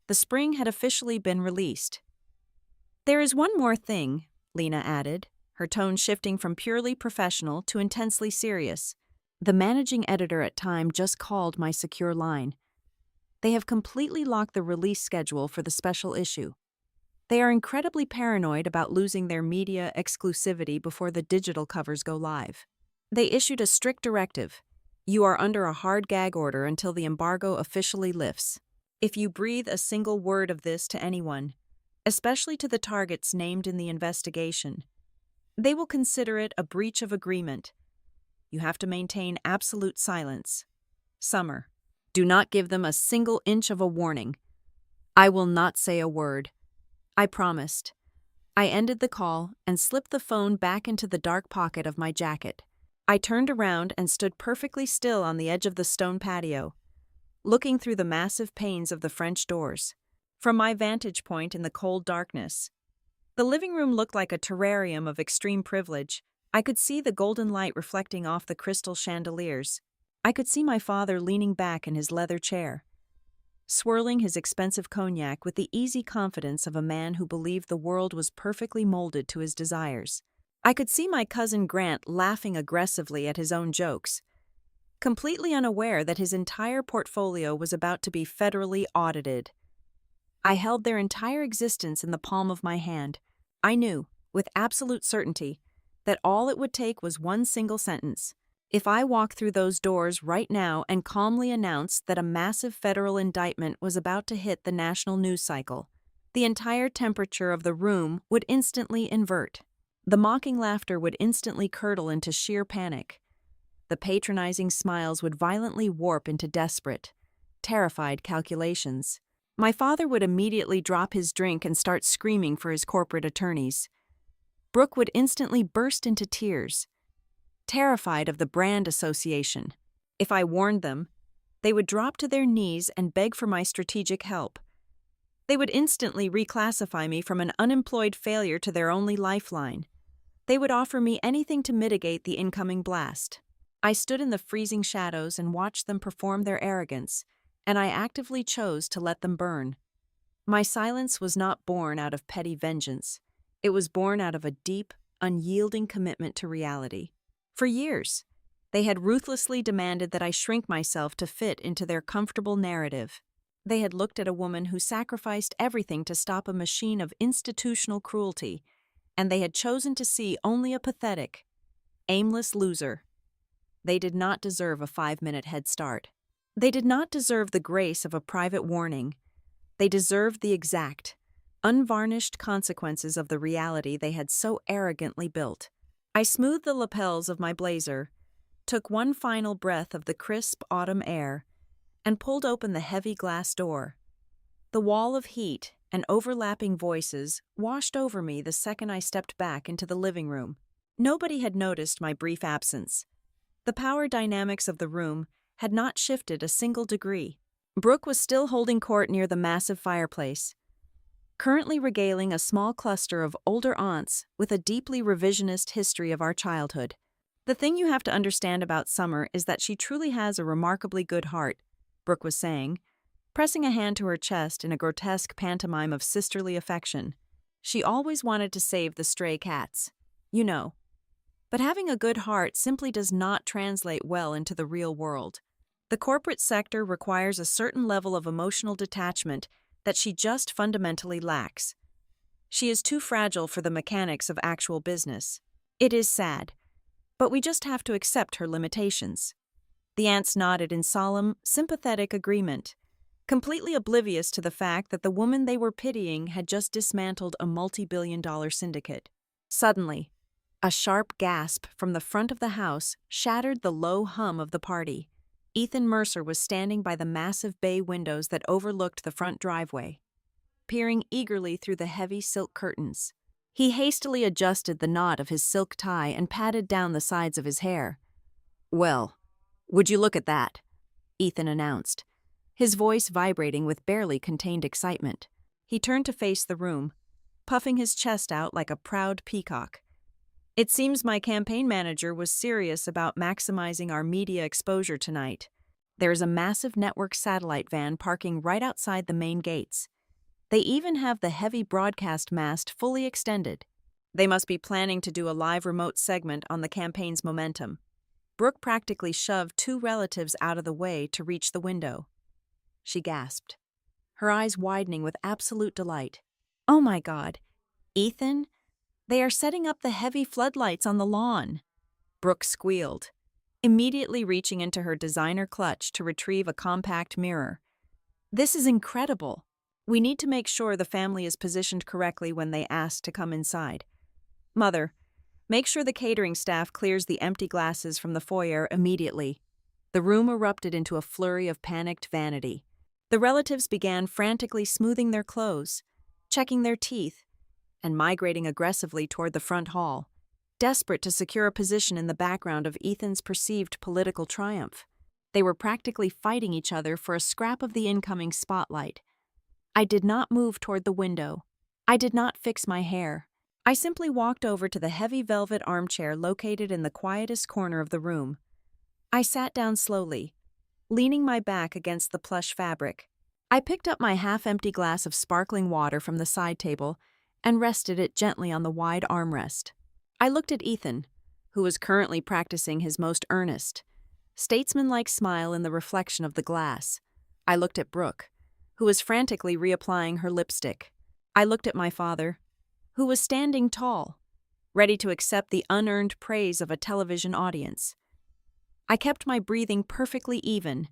Speaker 1: The spring had officially been released. "There is one more thing," Lena added, her tone shifting from purely professional to intensely serious. "The managing editor at Time just called my secure line. They have completely locked the release schedule for the special issue. They are incredibly paranoid about losing their media exclusivity before the digital covers go live. They issued a strict directive. You are under a hard gag order until the embargo officially lifts. If you breathe a single word of this to anyone, especially to the targets named in the investigation, they will consider it a breach of agreement. You have to maintain absolute silence. Summer. Do not give them a single inch of a warning. I will not say a word. I promised." I ended the call and slipped the phone back into the dark pocket of my jacket. I turned around and stood perfectly still on the edge of the stone patio, looking through the massive panes of the French doors. From my vantage point in the cold darkness, the living room looked like a terrarium of extreme privilege, I could see the golden light reflecting off the crystal chandeliers. I could see my father leaning back in his leather chair, swirling his expensive cognac with the easy confidence of a man who believed the world was perfectly molded to his desires. I could see my cousin Grant laughing aggressively at his own jokes, completely unaware that his entire portfolio was about to be federally audited. I held their entire existence in the palm of my hand. I knew, with absolute certainty, that all it would take was one single sentence. If I walked through those doors right now and calmly announced that a massive federal indictment was about to hit the national news cycle, the entire temperature of the room would instantly invert. The mocking laughter would instantly curdle into sheer panic. The patronizing smiles would violently warp into desperate, terrified calculations. My father would immediately drop his drink and start screaming for his corporate attorneys. Brooke would instantly burst into tears, terrified of the brand association. If I warned them, they would drop to their knees and beg for my strategic help. They would instantly reclassify me from an unemployed failure to their only lifeline. They would offer me anything to mitigate the incoming blast. I stood in the freezing shadows and watched them perform their arrogance, and I actively chose to let them burn. My silence was not born out of petty vengeance. It was born out of a deep, unyielding commitment to reality. For years, they had ruthlessly demanded that I shrink myself to fit into their comfortable narrative. They had looked at a woman who sacrificed everything to stop a machine of institutional cruelty, and they had chosen to see only a pathetic, aimless loser. They did not deserve a 5-minute head start. They did not deserve the grace of a private warning. They deserved the exact, unvarnished consequences of the reality they had so arrogantly built. I smoothed the lapels of my blazer, took one final breath of the crisp autumn air, and pulled open the heavy glass door. The wall of heat and overlapping voices washed over me the second I stepped back into the living room. Nobody had noticed my brief absence. The power dynamics of the room had not shifted a single degree. Brooke was still holding court near the massive fireplace, currently regaling a small cluster of older aunts with a deeply revisionist history of our childhood. The thing you have to understand about Summer is that she truly has a remarkably good heart, Brooke was saying, pressing a hand to her chest in a grotesque pantomime of sisterly affection. She always wanted to save the stray cats. You know. But having a good heart simply does not translate well into the real world. The corporate sector requires a certain level of emotional detachment that she just fundamentally lacks. She is too fragile for the mechanics of actual business. It is sad, but we just have to accept her limitations. The aunts nodded in solemn, sympathetic agreement, completely oblivious to the fact that the woman they were pitying had just dismantled a multi-billion-dollar syndicate. Suddenly, a sharp gasp from the front of the house shattered the low hum of the party. Ethan Mercer was standing by the massive bay windows that overlooked the front driveway, peering eagerly through the heavy silk curtains. He hastily adjusted the knot of his silk tie and patted down the sides of his hair. "Well, would you look at that?" Ethan announced, his voice vibrating with barely contained excitement. He turned to face the room, puffing his chest out like a proud peacock. "It seems my campaign manager was serious about maximizing our media exposure tonight. There is a massive network satellite van parking right outside the main gates. They even have the heavy broadcast mast fully extended. They must be planning to do a live remote segment on the campaign's momentum." Brooke practically shoved two relatives out of the way to reach the window. She gasped, her eyes widening with absolute delight. "Oh my God, Ethan, they are setting up the heavy floodlights on the lawn." Brooke squealed, immediately reaching into her designer clutch to retrieve a compact mirror. "This is incredible. We need to make sure the family is positioned correctly when they ask to come inside. Mother, make sure the catering staff clears the empty glasses from the foyer immediately." The room erupted into a flurry of panicked vanity. The relatives began frantically smoothing their clothes, checking their teeth, and migrating aggressively toward the front hall, desperate to secure a position in the background of Ethan's perceived political triumph. They were practically fighting each other for a scrap of the incoming spotlight. I did not move toward the window. I did not fix my hair. I simply walked over to the heavy velvet armchair located in the quietest corner of the room. I sat down slowly, leaning my back against the plush fabric. I picked up my half-empty glass of sparkling water from the side table and rested it gently on the wide armrest. I looked at Ethan, who was currently practicing his most earnest, statesmanlike smile in the reflection of the glass. I looked at Brooke, who was frantically reapplying her lipstick. I looked at my father, who was standing tall, ready to accept the unearned praise of a television audience. I kept my breathing perfectly even.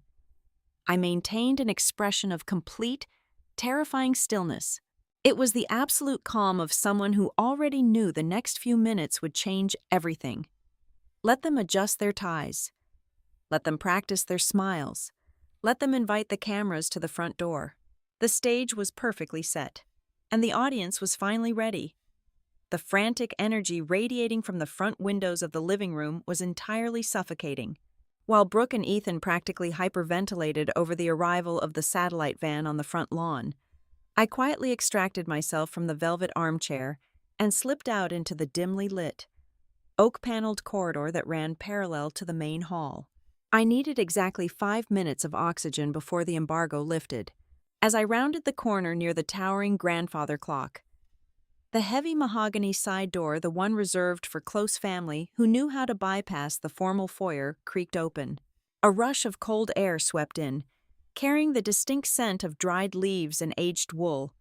Speaker 1: I maintained an expression of complete, terrifying stillness. It was the absolute calm of someone who already knew the next few minutes would change everything. Let them adjust their ties. Let them practice their smiles. Let them invite the cameras to the front door. The stage was perfectly set, and the audience was finally ready. The frantic energy radiating from the front windows of the living room was entirely suffocating. While Brooke and Ethan practically hyperventilated over the arrival of the satellite van on the front lawn, I quietly extracted myself from the velvet armchair and slipped out into the dimly lit, oak-paneled corridor that ran parallel to the main hall. I needed exactly 5 minutes of oxygen before the embargo lifted. As I rounded the corner near the towering grandfather clock, the heavy mahogany side door, the one reserved for close family who knew how to bypass the formal foyer, creaked open. A rush of cold air swept in, carrying the distinct scent of dried leaves and aged wool.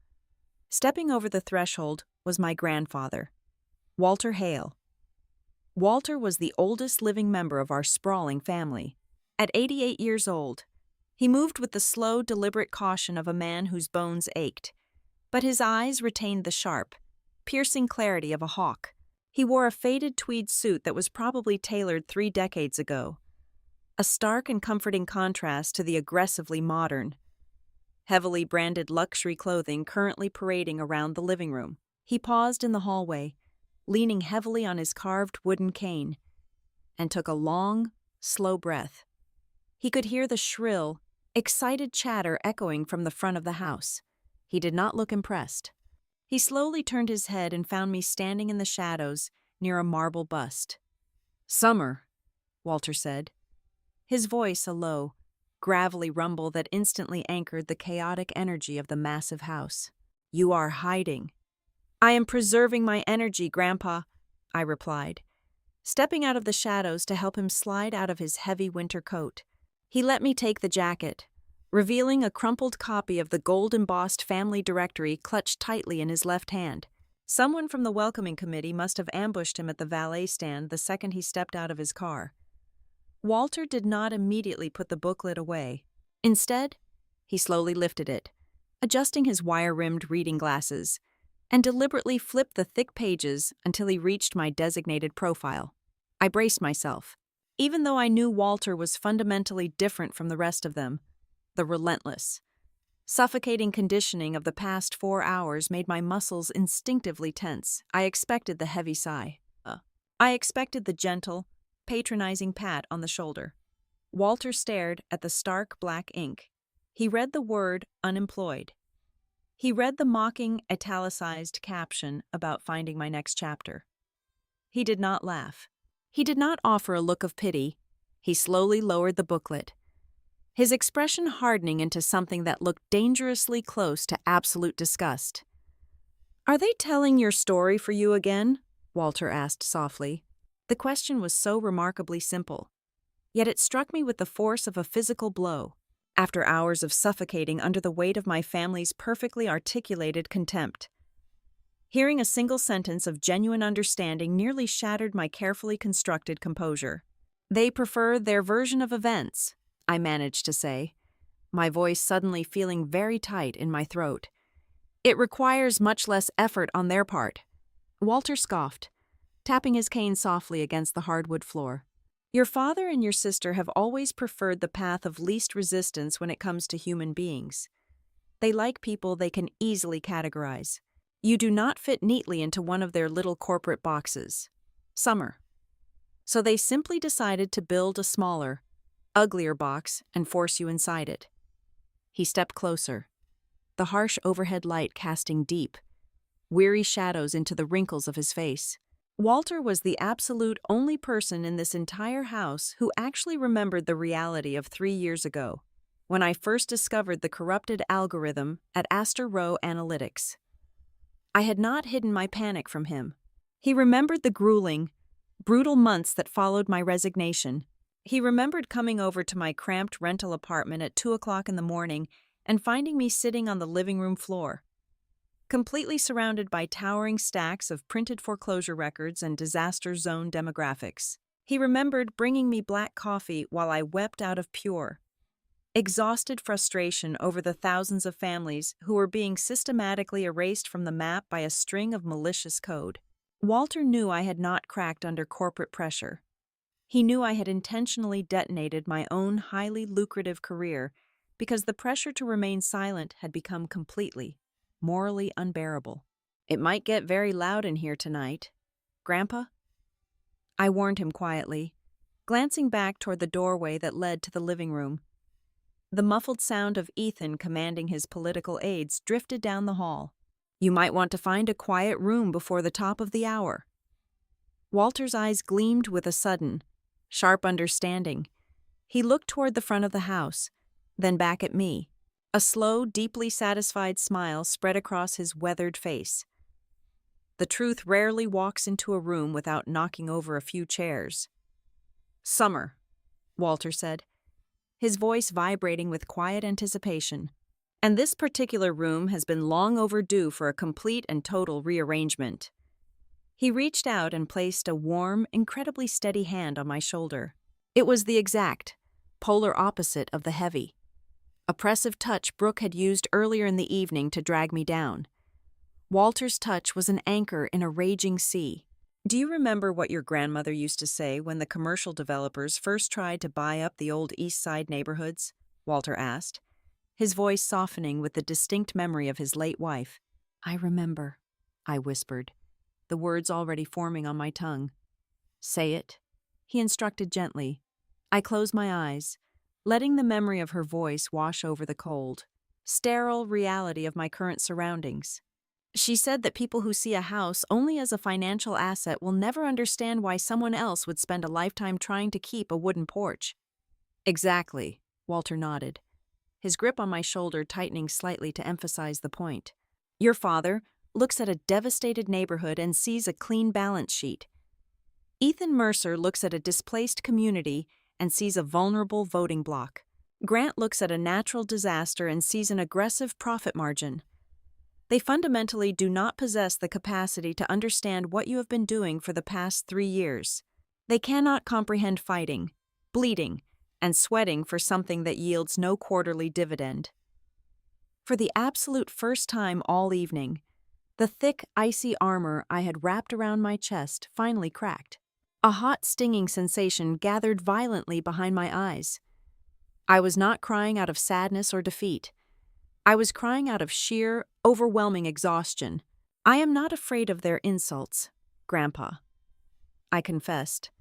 Speaker 1: Stepping over the threshold was my grandfather, Walter Hale. Walter was the oldest living member of our sprawling family. At 88 years old, he moved with the slow, deliberate caution of a man whose bones ached, but his eyes retained the sharp, piercing clarity of a hawk. He wore a faded tweed suit that was probably tailored 3 decades ago, a stark and comforting contrast to the aggressively modern, heavily branded luxury clothing currently parading around the living room. He paused in the hallway, leaning heavily on his carved wooden cane, and took a long, slow breath. He could hear the shrill, excited chatter echoing from the front of the house. He did not look impressed. He slowly turned his head and found me standing in the shadows near a marble bust. "Summer," Walter said, his voice a low, gravelly rumble that instantly anchored the chaotic energy of the massive house. "You are hiding." "I am preserving my energy, Grandpa," I replied, stepping out of the shadows to help him slide out of his heavy winter coat. He let me take the jacket, revealing a crumpled copy of the gold-embossed family directory clutched tightly in his left hand. Someone from the welcoming committee must have ambushed him at the valet stand the second he stepped out of his car. Walter did not immediately put the booklet away. Instead, he slowly lifted it, adjusting his wire-rimmed reading glasses, and deliberately flipped the thick pages until he reached my designated profile. I braced myself. Even though I knew Walter was fundamentally different from the rest of them, the relentless, suffocating conditioning of the past 4 hours made my muscles instinctively tense. I expected the heavy sigh. I expected the gentle, patronizing pat on the shoulder. Walter stared at the stark black ink. He read the word unemployed. He read the mocking, italicized caption about finding my next chapter. He did not laugh. He did not offer a look of pity. He slowly lowered the booklet, his expression hardening into something that looked dangerously close to absolute disgust. "Are they telling your story for you again?" Walter asked softly. The question was so remarkably simple, yet it struck me with the force of a physical blow. After hours of suffocating under the weight of my family's perfectly articulated contempt, hearing a single sentence of genuine understanding nearly shattered my carefully constructed composure. "They prefer their version of events," I managed to say, my voice suddenly feeling very tight in my throat. "It requires much less effort on their part." Walter scoffed, tapping his cane softly against the hardwood floor. "Your father and your sister have always preferred the path of least resistance when it comes to human beings. They like people they can easily categorize. You do not fit neatly into one of their little corporate boxes. Summer. So they simply decided to build a smaller, uglier box and force you inside it." He stepped closer, the harsh overhead light casting deep, weary shadows into the wrinkles of his face. Walter was the absolute only person in this entire house who actually remembered the reality of 3 years ago, when I first discovered the corrupted algorithm at Astor Row Analytics. I had not hidden my panic from him. He remembered the grueling, brutal months that followed my resignation. He remembered coming over to my cramped rental apartment at 2 o'clock in the morning and finding me sitting on the living room floor, completely surrounded by towering stacks of printed foreclosure records and disaster zone demographics. He remembered bringing me black coffee while I wept out of pure, exhausted frustration over the thousands of families who were being systematically erased from the map by a string of malicious code. Walter knew I had not cracked under corporate pressure. He knew I had intentionally detonated my own highly lucrative career because the pressure to remain silent had become completely, morally unbearable. "It might get very loud in here tonight, Grandpa?" I warned him quietly, glancing back toward the doorway that led to the living room. The muffled sound of Ethan commanding his political aides drifted down the hall. "You might want to find a quiet room before the top of the hour." Walter's eyes gleamed with a sudden, sharp understanding. He looked toward the front of the house, then back at me. A slow, deeply satisfied smile spread across his weathered face. The truth rarely walks into a room without knocking over a few chairs. "Summer," Walter said, his voice vibrating with quiet anticipation. "And this particular room has been long overdue for a complete and total rearrangement." He reached out and placed a warm, incredibly steady hand on my shoulder. It was the exact, polar opposite of the heavy, oppressive touch Brooke had used earlier in the evening to drag me down. Walter's touch was an anchor in a raging sea. "Do you remember what your grandmother used to say when the commercial developers first tried to buy up the old East Side neighborhoods?" Walter asked, his voice softening with the distinct memory of his late wife. "I remember," I whispered, the words already forming on my tongue. "Say it," he instructed gently. I closed my eyes, letting the memory of her voice wash over the cold, sterile reality of my current surroundings. "She said that people who see a house only as a financial asset will never understand why someone else would spend a lifetime trying to keep a wooden porch." "Exactly," Walter nodded, his grip on my shoulder tightening slightly to emphasize the point. "Your father looks at a devastated neighborhood and sees a clean balance sheet. Ethan Mercer looks at a displaced community and sees a vulnerable voting bloc. Grant looks at a natural disaster and sees an aggressive profit margin. They fundamentally do not possess the capacity to understand what you have been doing for the past 3 years. They cannot comprehend fighting, bleeding, and sweating for something that yields no quarterly dividend." For the absolute first time all evening, the thick, icy armor I had wrapped around my chest finally cracked. A hot, stinging sensation gathered violently behind my eyes. I was not crying out of sadness or defeat. I was crying out of sheer, overwhelming exhaustion. "I am not afraid of their insults, Grandpa," I confessed,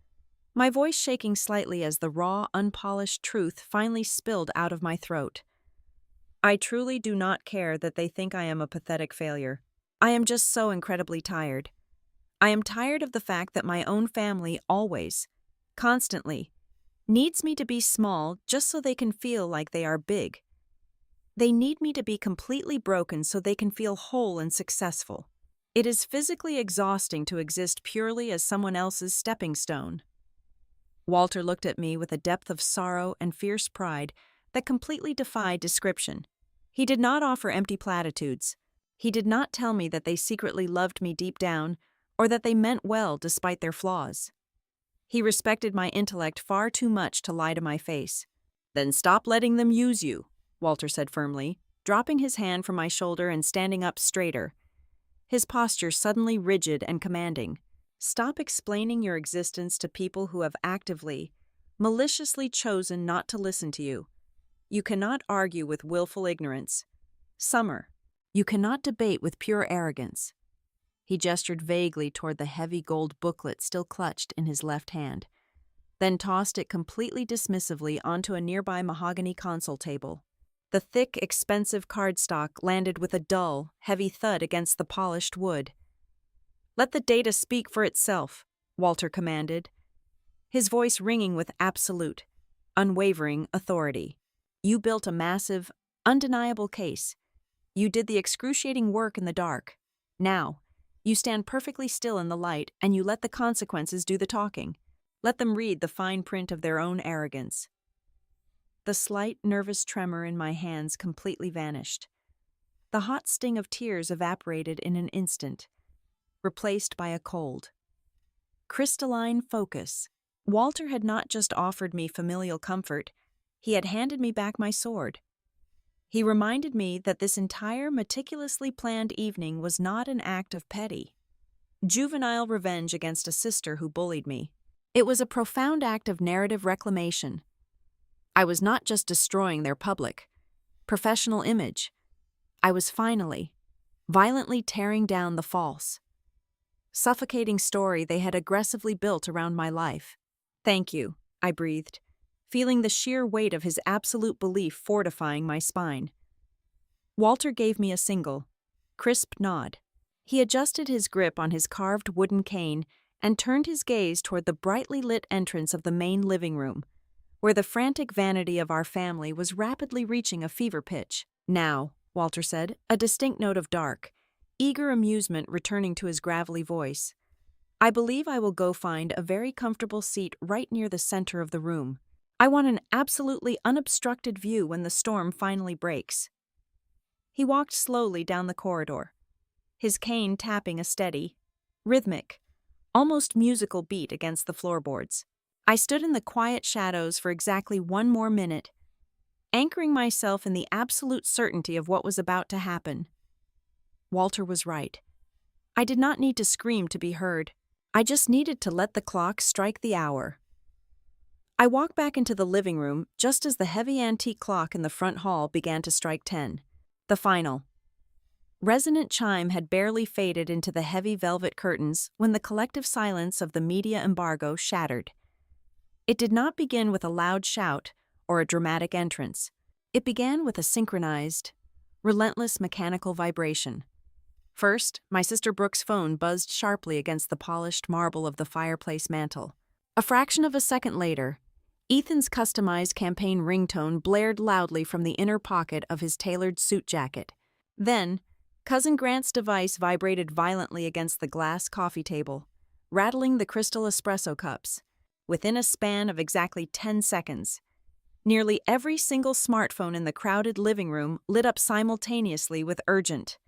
Speaker 1: my voice shaking slightly as the raw, unpolished truth finally spilled out of my throat. "I truly do not care that they think I am a pathetic failure. I am just so incredibly tired. I am tired of the fact that my own family always, constantly, needs me to be small just so they can feel like they are big. They need me to be completely broken so they can feel whole and successful. It is physically exhausting to exist purely as someone else's stepping stone." Walter looked at me with a depth of sorrow and fierce pride that completely defied description. He did not offer empty platitudes. He did not tell me that they secretly loved me deep down or that they meant well despite their flaws. He respected my intellect far too much to lie to my face. "Then stop letting them use you," Walter said firmly, dropping his hand from my shoulder and standing up straighter, his posture suddenly rigid and commanding. "Stop explaining your existence to people who have actively, maliciously chosen not to listen to you. You cannot argue with willful ignorance. Summer, you cannot debate with pure arrogance." He gestured vaguely toward the heavy gold booklet still clutched in his left hand, then tossed it completely dismissively onto a nearby mahogany console table. The thick, expensive cardstock landed with a dull, heavy thud against the polished wood. "Let the data speak for itself," Walter commanded, his voice ringing with absolute, unwavering authority. "You built a massive, undeniable case. You did the excruciating work in the dark. Now, you stand perfectly still in the light and you let the consequences do the talking. Let them read the fine print of their own arrogance." The slight, nervous tremor in my hands completely vanished. The hot sting of tears evaporated in an instant, replaced by a cold, crystalline focus. Walter had not just offered me familial comfort, he had handed me back my sword. He reminded me that this entire meticulously planned evening was not an act of petty, juvenile revenge against a sister who bullied me. It was a profound act of narrative reclamation. I was not just destroying their public, professional image. I was finally, violently tearing down the false, suffocating story they had aggressively built around my life. "Thank you," I breathed, feeling the sheer weight of his absolute belief fortifying my spine. Walter gave me a single, crisp nod. He adjusted his grip on his carved wooden cane and turned his gaze toward the brightly lit entrance of the main living room, where the frantic vanity of our family was rapidly reaching a fever pitch. "Now," Walter said, a distinct note of dark, eager amusement returning to his gravelly voice, "I believe I will go find a very comfortable seat right near the center of the room. I want an absolutely unobstructed view when the storm finally breaks." He walked slowly down the corridor, his cane tapping a steady, rhythmic, almost musical beat against the floorboards. I stood in the quiet shadows for exactly one more minute, anchoring myself in the absolute certainty of what was about to happen. Walter was right. I did not need to scream to be heard. I just needed to let the clock strike the hour. I walked back into the living room just as the heavy antique clock in the front hall began to strike 10. The final, resonant chime had barely faded into the heavy velvet curtains when the collective silence of the media embargo shattered. It did not begin with a loud shout or a dramatic entrance. It began with a synchronized, relentless mechanical vibration. First, my sister Brooke's phone buzzed sharply against the polished marble of the fireplace mantel. A fraction of a second later, Ethan's customized campaign ringtone blared loudly from the inner pocket of his tailored suit jacket. Then, Cousin Grant's device vibrated violently against the glass coffee table, rattling the crystal espresso cups. Within a span of exactly 10 seconds, nearly every single smartphone in the crowded living room lit up simultaneously with urgent,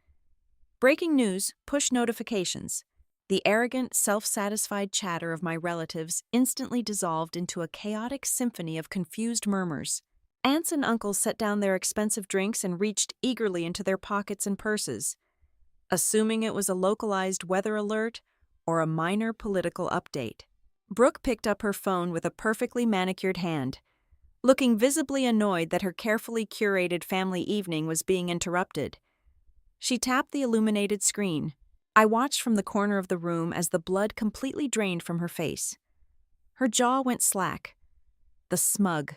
Speaker 1: breaking news, push notifications. The arrogant, self-satisfied chatter of my relatives instantly dissolved into a chaotic symphony of confused murmurs. Aunts and uncles set down their expensive drinks and reached eagerly into their pockets and purses, assuming it was a localized weather alert or a minor political update. Brooke picked up her phone with a perfectly manicured hand, looking visibly annoyed that her carefully curated family evening was being interrupted. She tapped the illuminated screen. I watched from the corner of the room as the blood completely drained from her face. Her jaw went slack. The smug,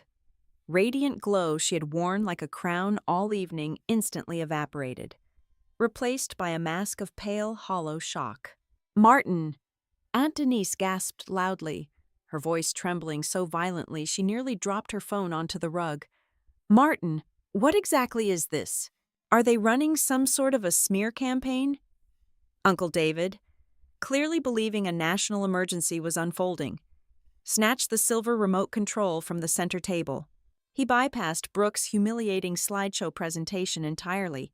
Speaker 1: radiant glow she had worn like a crown all evening instantly evaporated, replaced by a mask of pale, hollow shock. "Martin!" Aunt Denise gasped loudly, her voice trembling so violently she nearly dropped her phone onto the rug. "Martin, what exactly is this? Are they running some sort of a smear campaign?" Uncle David, clearly believing a national emergency was unfolding, snatched the silver remote control from the center table. He bypassed Brooke's humiliating slideshow presentation entirely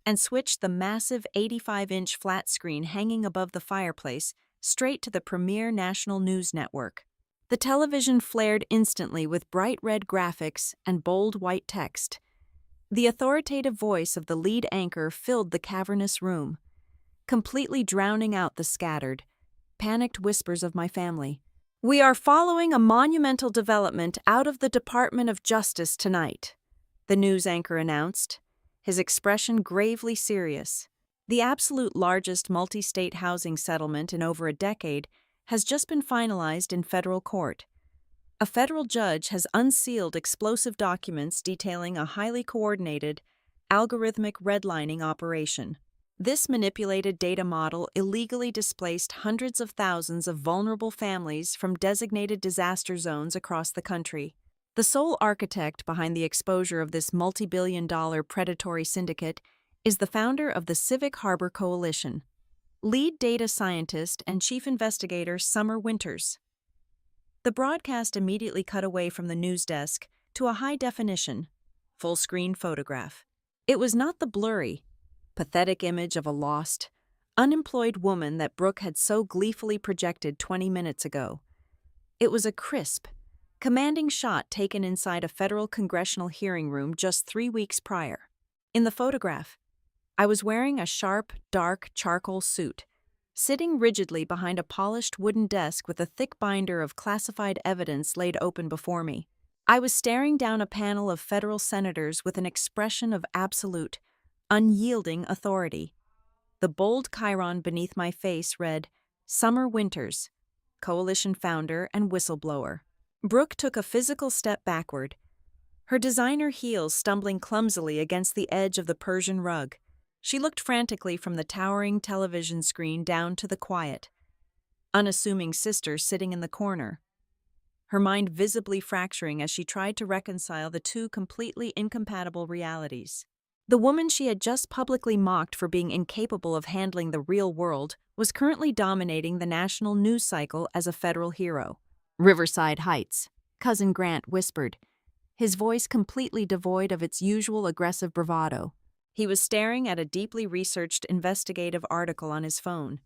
Speaker 1: and switched the massive 85-inch flat screen hanging above the fireplace straight to the premier national news network. The television flared instantly with bright red graphics and bold white text. The authoritative voice of the lead anchor filled the cavernous room, completely drowning out the scattered, panicked whispers of my family. "We are following a monumental development out of the Department of Justice tonight," the news anchor announced, his expression gravely serious. "The absolute largest multi-state housing settlement in over a decade has just been finalized in federal court. A federal judge has unsealed explosive documents detailing a highly coordinated, algorithmic redlining operation. This manipulated data model illegally displaced hundreds of thousands of vulnerable families from designated disaster zones across the country. The sole architect behind the exposure of this multi-billion-dollar predatory syndicate is the founder of the Civic Harbor Coalition, lead data scientist and chief investigator Summer Winters. The broadcast immediately cut away from the news desk to a high-definition, full-screen photograph. It was not the blurry, pathetic image of a lost, unemployed woman that Brooke had so gleefully projected 20 minutes ago. It was a crisp, commanding shot taken inside a federal congressional hearing room just 3 weeks prior. In the photograph, I was wearing a sharp, dark charcoal suit, sitting rigidly behind a polished wooden desk with a thick binder of classified evidence laid open before me. I was staring down a panel of federal senators with an expression of absolute, unyielding authority. The bold chyron beneath my face read, Summer Winters, Coalition founder and whistleblower. Brooke took a physical step backward, her designer heels stumbling clumsily against the edge of the Persian rug. She looked frantically from the towering television screen down to the quiet, unassuming sister sitting in the corner, her mind visibly fracturing as she tried to reconcile the two completely incompatible realities. The woman she had just publicly mocked for being incapable of handling the real world was currently dominating the national news cycle as a federal hero. Riverside Heights, Cousin Grant whispered, his voice completely devoid of its usual aggressive bravado. He was staring at a deeply researched investigative article on his phone,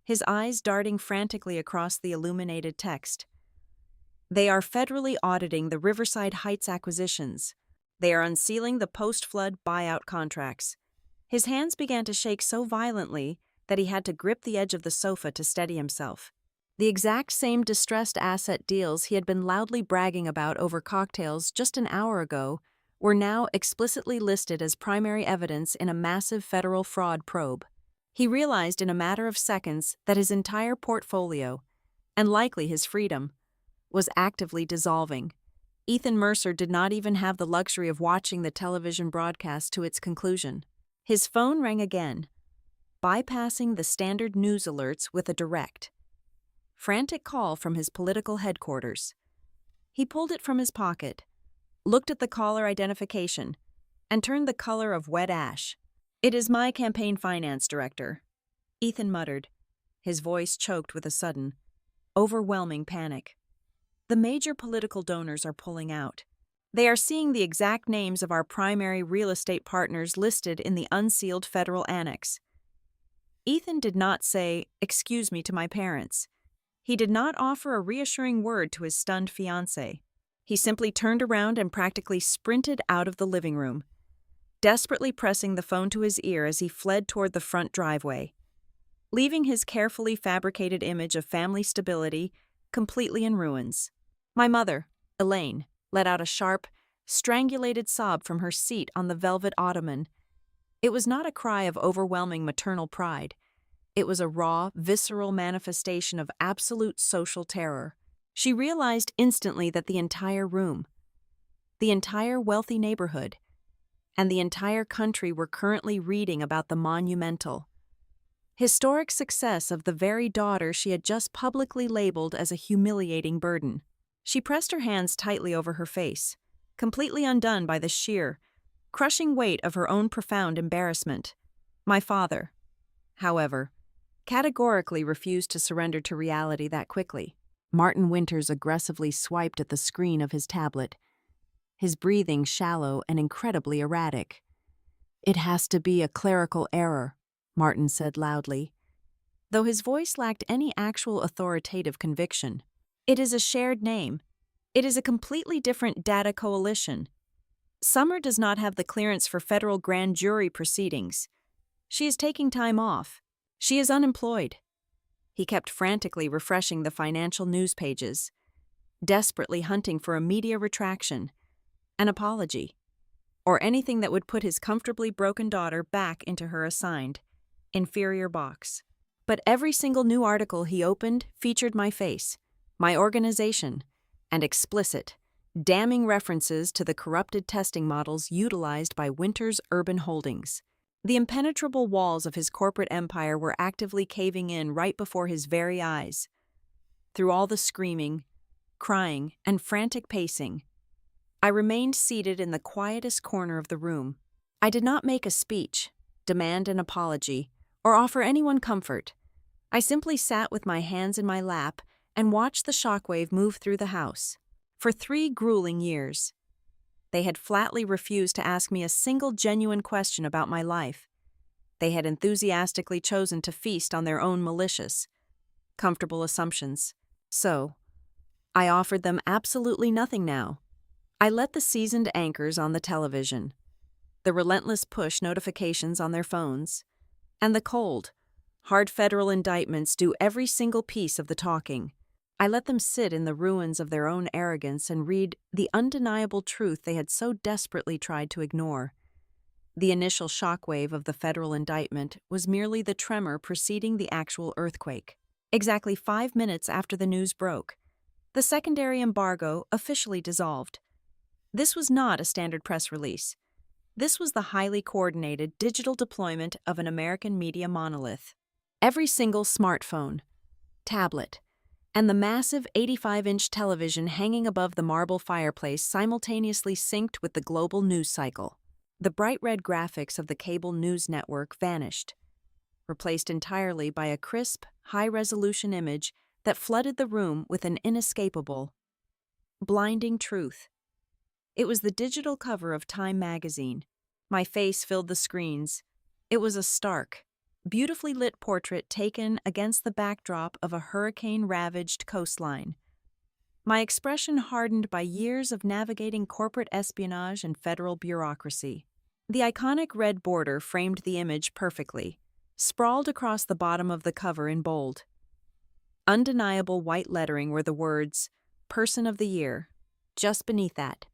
Speaker 1: his eyes darting frantically across the illuminated text. They are federally auditing the Riverside Heights acquisitions. They are unsealing the post-flood buyout contracts. His hands began to shake so violently that he had to grip the edge of the sofa to steady himself. The exact same distressed asset deals he had been loudly bragging about over cocktails just an hour ago were now explicitly listed as primary evidence in a massive federal fraud probe. He realized in a matter of seconds that his entire portfolio, and likely his freedom, was actively dissolving. Ethan Mercer did not even have the luxury of watching the television broadcast to its conclusion. His phone rang again, bypassing the standard news alerts with a direct, frantic call from his political headquarters. He pulled it from his pocket, looked at the caller identification, and turned the color of wet ash. "It is my campaign finance director," Ethan muttered, his voice choked with a sudden, overwhelming panic. "The major political donors are pulling out. They are seeing the exact names of our primary real estate partners listed in the unsealed federal annex." Ethan did not say, "Excuse me," to my parents. He did not offer a reassuring word to his stunned fiancée. He simply turned around and practically sprinted out of the living room, desperately pressing the phone to his ear as he fled toward the front driveway, leaving his carefully fabricated image of family stability completely in ruins. My mother, Elaine, let out a sharp, strangulated sob from her seat on the velvet ottoman. It was not a cry of overwhelming maternal pride. It was a raw, visceral manifestation of absolute social terror. She realized instantly that the entire room, the entire wealthy neighborhood, and the entire country were currently reading about the monumental, historic success of the very daughter she had just publicly labeled as a humiliating burden. She pressed her hands tightly over her face, completely undone by the sheer, crushing weight of her own profound embarrassment. My father, however, categorically refused to surrender to reality that quickly. Martin Winters aggressively swiped at the screen of his tablet, his breathing shallow and incredibly erratic. "It has to be a clerical error," Martin said loudly, though his voice lacked any actual authoritative conviction. "It is a shared name. It is a completely different data coalition. Summer does not have the clearance for federal grand jury proceedings. She is taking time off. She is unemployed." He kept frantically refreshing the financial news pages, desperately hunting for a media retraction, an apology, or anything that would put his comfortably broken daughter back into her assigned, inferior box. But every single new article he opened featured my face, my organization, and explicit, damning references to the corrupted testing models utilized by Winters Urban Holdings. The impenetrable walls of his corporate empire were actively caving in right before his very eyes. Through all the screaming, crying, and frantic pacing, I remained seated in the quietest corner of the room. I did not make a speech, demand an apology, or offer anyone comfort. I simply sat with my hands in my lap and watched the shockwave move through the house. For 3 grueling years, they had flatly refused to ask me a single genuine question about my life. They had enthusiastically chosen to feast on their own malicious, comfortable assumptions. So, I offered them absolutely nothing now. I let the seasoned anchors on the television, the relentless push notifications on their phones, and the cold, hard federal indictments do every single piece of the talking. I let them sit in the ruins of their own arrogance and read the undeniable truth they had so desperately tried to ignore. The initial shockwave of the federal indictment was merely the tremor preceding the actual earthquake. Exactly 5 minutes after the news broke, the secondary embargo officially dissolved. This was not a standard press release. This was the highly coordinated digital deployment of an American media monolith. Every single smartphone, tablet, and the massive 85-inch television hanging above the marble fireplace simultaneously synced with the global news cycle. The bright red graphics of the cable news network vanished, replaced entirely by a crisp, high-resolution image that flooded the room with an inescapable, blinding truth. It was the digital cover of Time magazine. My face filled the screens. It was a stark, beautifully lit portrait taken against the backdrop of a hurricane-ravaged coastline. My expression hardened by years of navigating corporate espionage and federal bureaucracy. The iconic red border framed the image perfectly, sprawled across the bottom of the cover in bold. Undeniable white lettering were the words, "Person of the Year." Just beneath that,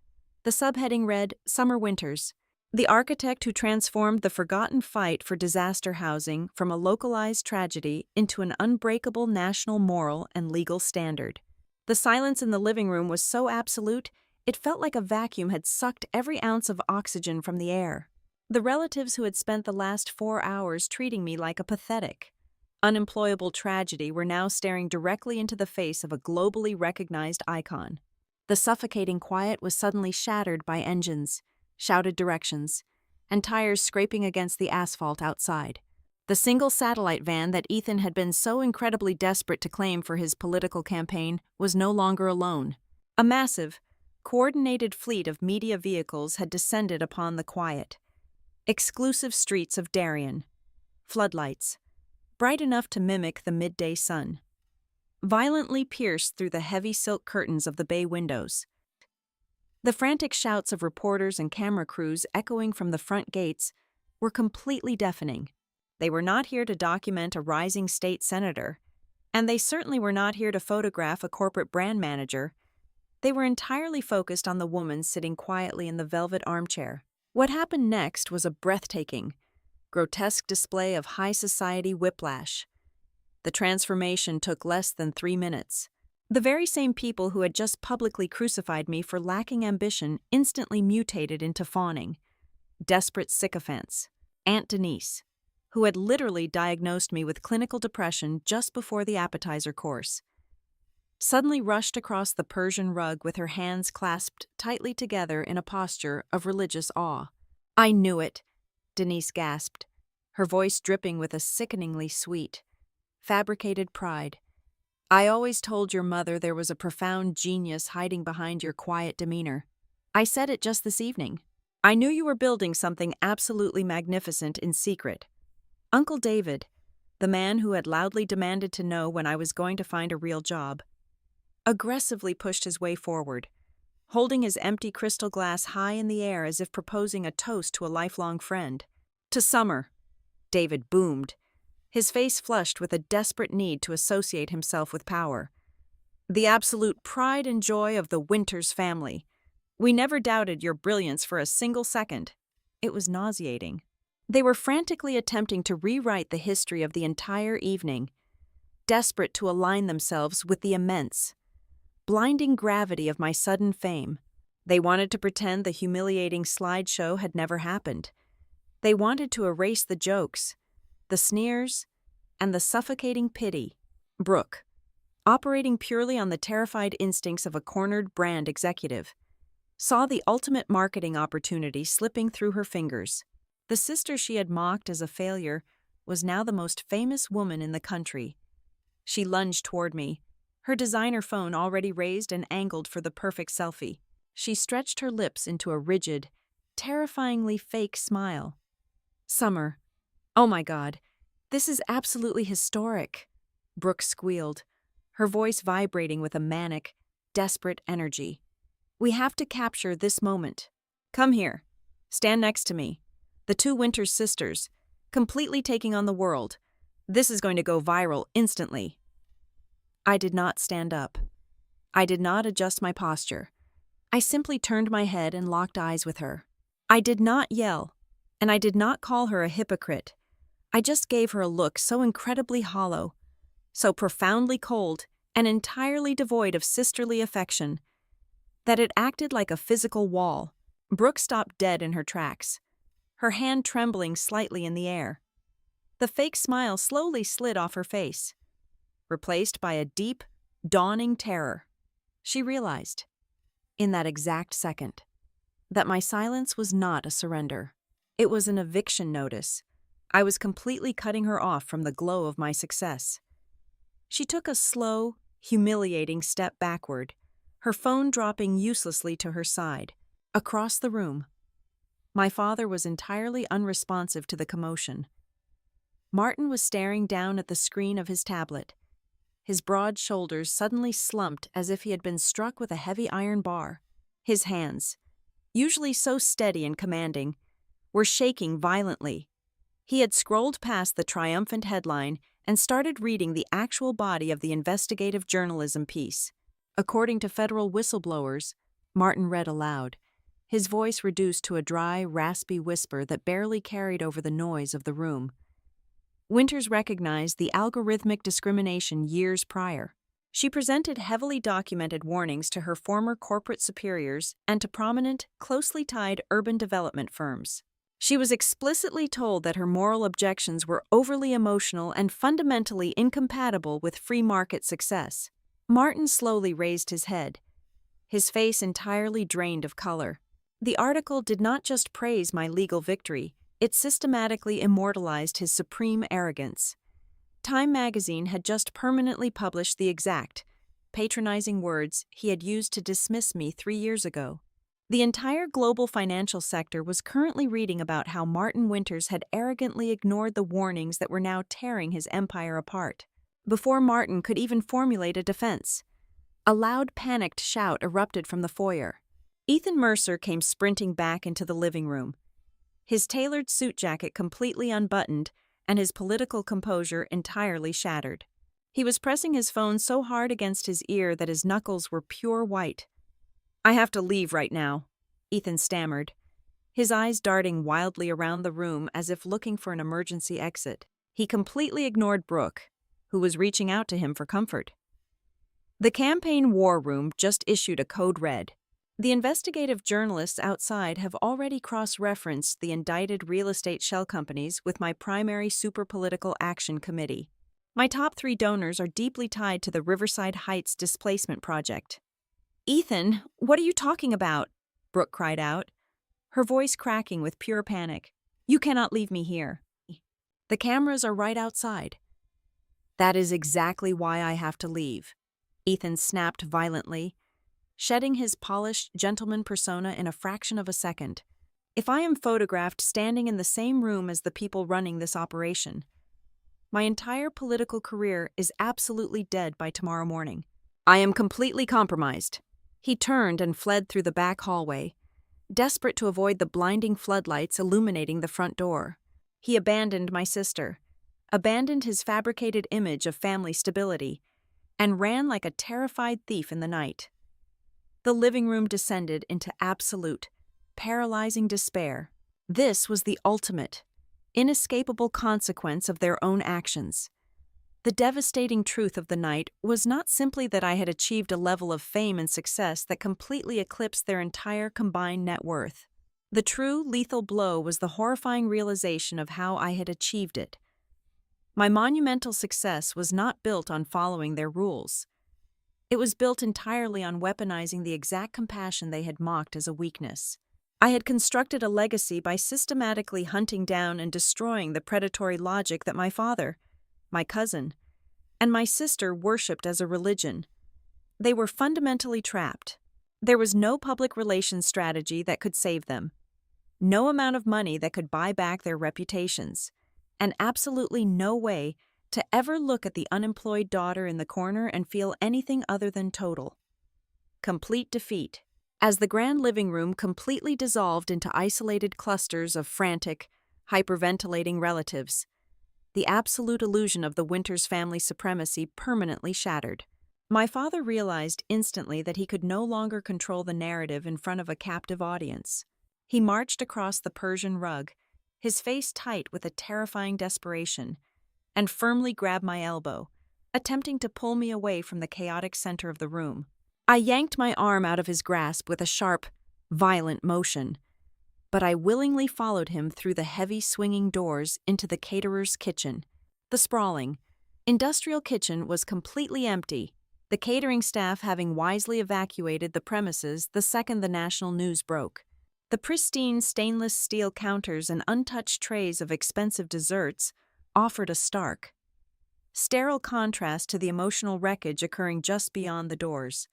Speaker 1: the subheading read, "Summer Winters." The architect who transformed the forgotten fight for disaster housing from a localized tragedy into an unbreakable national moral and legal standard. The silence in the living room was so absolute, it felt like a vacuum had sucked every ounce of oxygen from the air. The relatives who had spent the last 4 hours treating me like a pathetic, unemployable tragedy were now staring directly into the face of a globally recognized icon. The suffocating quiet was suddenly shattered by engines, shouted directions, and tires scraping against the asphalt outside. The single satellite van that Ethan had been so incredibly desperate to claim for his political campaign was no longer alone. A massive, coordinated fleet of media vehicles had descended upon the quiet, exclusive streets of Darien. Floodlights, bright enough to mimic the midday sun, violently pierced through the heavy silk curtains of the bay windows. The frantic shouts of reporters and camera crews echoing from the front gates were completely deafening. They were not here to document a rising state senator, and they certainly were not here to photograph a corporate brand manager. They were entirely focused on the woman sitting quietly in the velvet armchair. What happened next was a breathtaking, grotesque display of high society whiplash. The transformation took less than 3 minutes. The very same people who had just publicly crucified me for lacking ambition instantly mutated into fawning, desperate sycophants. Aunt Denise, who had literally diagnosed me with clinical depression just before the appetizer course, suddenly rushed across the Persian rug with her hands clasped tightly together in a posture of religious awe. "I knew it," Denise gasped, her voice dripping with a sickeningly sweet, fabricated pride. "I always told your mother there was a profound genius hiding behind your quiet demeanor. I said it just this evening. I knew you were building something absolutely magnificent in secret." Uncle David, the man who had loudly demanded to know when I was going to find a real job, aggressively pushed his way forward, holding his empty crystal glass high in the air as if proposing a toast to a lifelong friend. "To Summer," David boomed, his face flushed with a desperate need to associate himself with power. "The absolute pride and joy of the Winters family. We never doubted your brilliance for a single second." It was nauseating. They were frantically attempting to rewrite the history of the entire evening, desperate to align themselves with the immense, blinding gravity of my sudden fame. They wanted to pretend the humiliating slideshow had never happened. They wanted to erase the jokes, the sneers, and the suffocating pity. Brooke, operating purely on the terrified instincts of a cornered brand executive, saw the ultimate marketing opportunity slipping through her fingers. The sister she had mocked as a failure was now the most famous woman in the country. She lunged toward me, her designer phone already raised and angled for the perfect selfie. She stretched her lips into a rigid, terrifyingly fake smile. "Summer, oh my God, this is absolutely historic," Brooke squealed, her voice vibrating with a manic, desperate energy. "We have to capture this moment. Come here. Stand next to me. The two Winters sisters, completely taking on the world. This is going to go viral instantly." I did not stand up. I did not adjust my posture. I simply turned my head and locked eyes with her. I did not yell, and I did not call her a hypocrite. I just gave her a look so incredibly hollow, so profoundly cold, and entirely devoid of sisterly affection, that it acted like a physical wall. Brooke stopped dead in her tracks, her hand trembling slightly in the air. The fake smile slowly slid off her face, replaced by a deep, dawning terror. She realized, in that exact second, that my silence was not a surrender. It was an eviction notice. I was completely cutting her off from the glow of my success. She took a slow, humiliating step backward, her phone dropping uselessly to her side. Across the room, my father was entirely unresponsive to the commotion. Martin was staring down at the screen of his tablet. His broad shoulders suddenly slumped as if he had been struck with a heavy iron bar. His hands, usually so steady and commanding, were shaking violently. He had scrolled past the triumphant headline and started reading the actual body of the investigative journalism piece. According to federal whistleblowers, Martin read aloud, his voice reduced to a dry, raspy whisper that barely carried over the noise of the room. Winters recognized the algorithmic discrimination years prior. She presented heavily documented warnings to her former corporate superiors and to prominent, closely tied urban development firms. She was explicitly told that her moral objections were overly emotional and fundamentally incompatible with free market success. Martin slowly raised his head, his face entirely drained of color. The article did not just praise my legal victory, it systematically immortalized his supreme arrogance. Time magazine had just permanently published the exact, patronizing words he had used to dismiss me 3 years ago. The entire global financial sector was currently reading about how Martin Winters had arrogantly ignored the warnings that were now tearing his empire apart. Before Martin could even formulate a defense, a loud, panicked shout erupted from the foyer. Ethan Mercer came sprinting back into the living room, his tailored suit jacket completely unbuttoned and his political composure entirely shattered. He was pressing his phone so hard against his ear that his knuckles were pure white. "I have to leave right now," Ethan stammered, his eyes darting wildly around the room as if looking for an emergency exit. He completely ignored Brooke, who was reaching out to him for comfort. The campaign war room just issued a code red. The investigative journalists outside have already cross-referenced the indicted real estate shell companies with my primary super-political action committee. My top 3 donors are deeply tied to the Riverside Heights displacement project. "Ethan, what are you talking about?" Brooke cried out, her voice cracking with pure panic. "You cannot leave me here. The cameras are right outside." "That is exactly why I have to leave," Ethan snapped violently, shedding his polished gentleman persona in a fraction of a second. "If I am photographed standing in the same room as the people running this operation, my entire political career is absolutely dead by tomorrow morning. I am completely compromised." He turned and fled through the back hallway, desperate to avoid the blinding floodlights illuminating the front door. He abandoned my sister, abandoned his fabricated image of family stability, and ran like a terrified thief in the night. The living room descended into absolute, paralyzing despair. This was the ultimate, inescapable consequence of their own actions. The devastating truth of the night was not simply that I had achieved a level of fame and success that completely eclipsed their entire combined net worth. The true lethal blow was the horrifying realization of how I had achieved it. My monumental success was not built on following their rules. It was built entirely on weaponizing the exact compassion they had mocked as a weakness. I had constructed a legacy by systematically hunting down and destroying the predatory logic that my father, my cousin, and my sister worshipped as a religion. They were fundamentally trapped. There was no public relations strategy that could save them, no amount of money that could buy back their reputations, and absolutely no way to ever look at the unemployed daughter in the corner and feel anything other than total, complete defeat. As the grand living room completely dissolved into isolated clusters of frantic, hyperventilating relatives, the absolute illusion of the Winters family supremacy permanently shattered. My father realized instantly that he could no longer control the narrative in front of a captive audience. He marched across the Persian rug, his face tight with a terrifying desperation, and firmly grabbed my elbow, attempting to pull me away from the chaotic center of the room. I yanked my arm out of his grasp with a sharp, violent motion, but I willingly followed him through the heavy swinging doors into the caterer's kitchen. The sprawling, industrial kitchen was completely empty, the catering staff having wisely evacuated the premises the second the national news broke. The pristine stainless steel counters and untouched trays of expensive desserts offered a stark, sterile contrast to the emotional wreckage occurring just beyond the doors.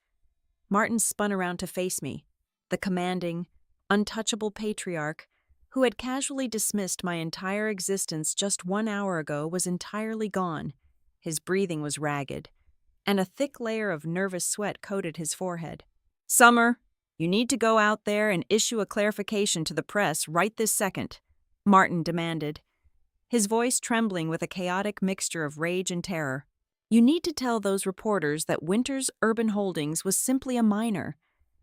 Speaker 1: Martin spun around to face me, the commanding, untouchable patriarch who had casually dismissed my entire existence just 1 hour ago was entirely gone. His breathing was ragged, and a thick layer of nervous sweat coated his forehead. "Summer, you need to go out there and issue a clarification to the press right this second," Martin demanded, his voice trembling with a chaotic mixture of rage and terror. "You need to tell those reporters that Winters Urban Holdings was simply a minor,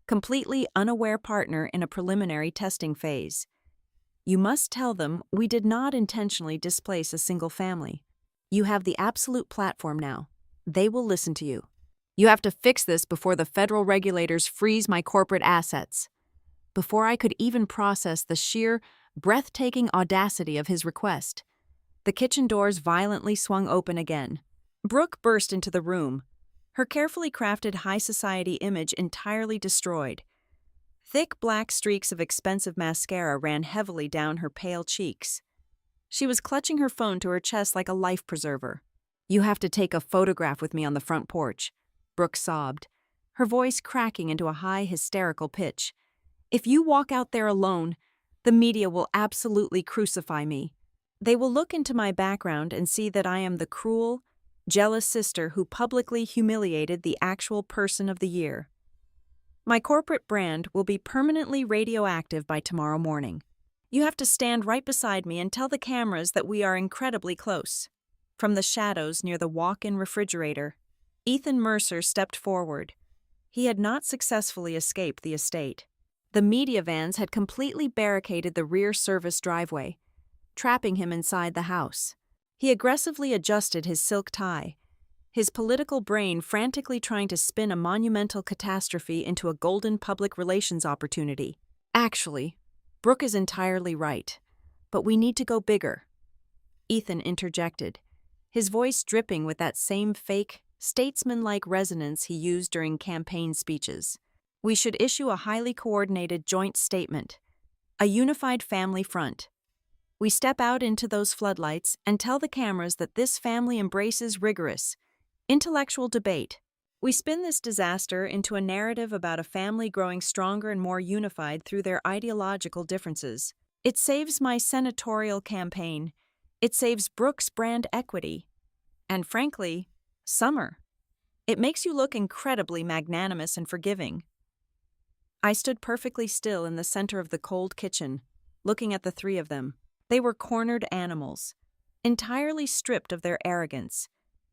Speaker 1: completely unaware partner in a preliminary testing phase. You must tell them we did not intentionally displace a single family. You have the absolute platform now. They will listen to you. You have to fix this before the federal regulators freeze my corporate assets." Before I could even process the sheer, breathtaking audacity of his request, the kitchen doors violently swung open again. Brooke burst into the room, her carefully crafted high society image entirely destroyed. Thick black streaks of expensive mascara ran heavily down her pale cheeks. She was clutching her phone to her chest like a life preserver. "You have to take a photograph with me on the front porch," Brooke sobbed, her voice cracking into a high, hysterical pitch. "If you walk out there alone, the media will absolutely crucify me. They will look into my background and see that I am the cruel, jealous sister who publicly humiliated the actual person of the year. My corporate brand will be permanently radioactive by tomorrow morning. You have to stand right beside me and tell the cameras that we are incredibly close." From the shadows near the walk-in refrigerator, Ethan Mercer stepped forward. He had not successfully escaped the estate. The media vans had completely barricaded the rear service driveway, trapping him inside the house. He aggressively adjusted his silk tie, his political brain frantically trying to spin a monumental catastrophe into a golden public relations opportunity. "Actually, Brooke is entirely right, but we need to go bigger," Ethan interjected, his voice dripping with that same fake, statesman-like resonance he used during campaign speeches. "We should issue a highly coordinated joint statement, a unified family front. We step out into those floodlights and tell the cameras that this family embraces rigorous, intellectual debate. We spin this disaster into a narrative about a family growing stronger and more unified through their ideological differences. It saves my senatorial campaign. It saves Brooke's brand equity. And frankly, Summer. It makes you look incredibly magnanimous and forgiving." I stood perfectly still in the center of the cold kitchen, looking at the three of them. They were cornered animals, entirely stripped of their arrogance,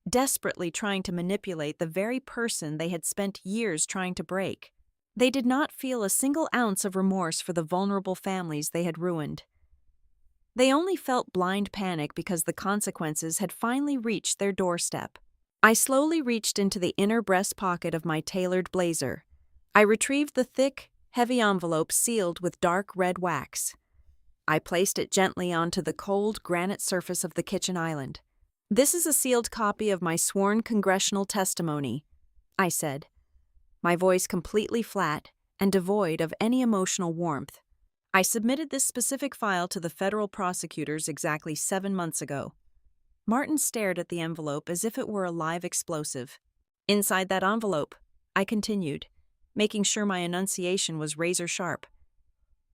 Speaker 1: desperately trying to manipulate the very person they had spent years trying to break. They did not feel a single ounce of remorse for the vulnerable families they had ruined. They only felt blind panic because the consequences had finally reached their doorstep. I slowly reached into the inner breast pocket of my tailored blazer. I retrieved the thick, heavy envelope sealed with dark red wax. I placed it gently onto the cold granite surface of the kitchen island. "This is a sealed copy of my sworn congressional testimony," I said, my voice completely flat and devoid of any emotional warmth. "I submitted this specific file to the federal prosecutors exactly 7 months ago." Martin stared at the envelope as if it were a live explosive. "Inside that envelope," I continued, making sure my enunciation was razor sharp,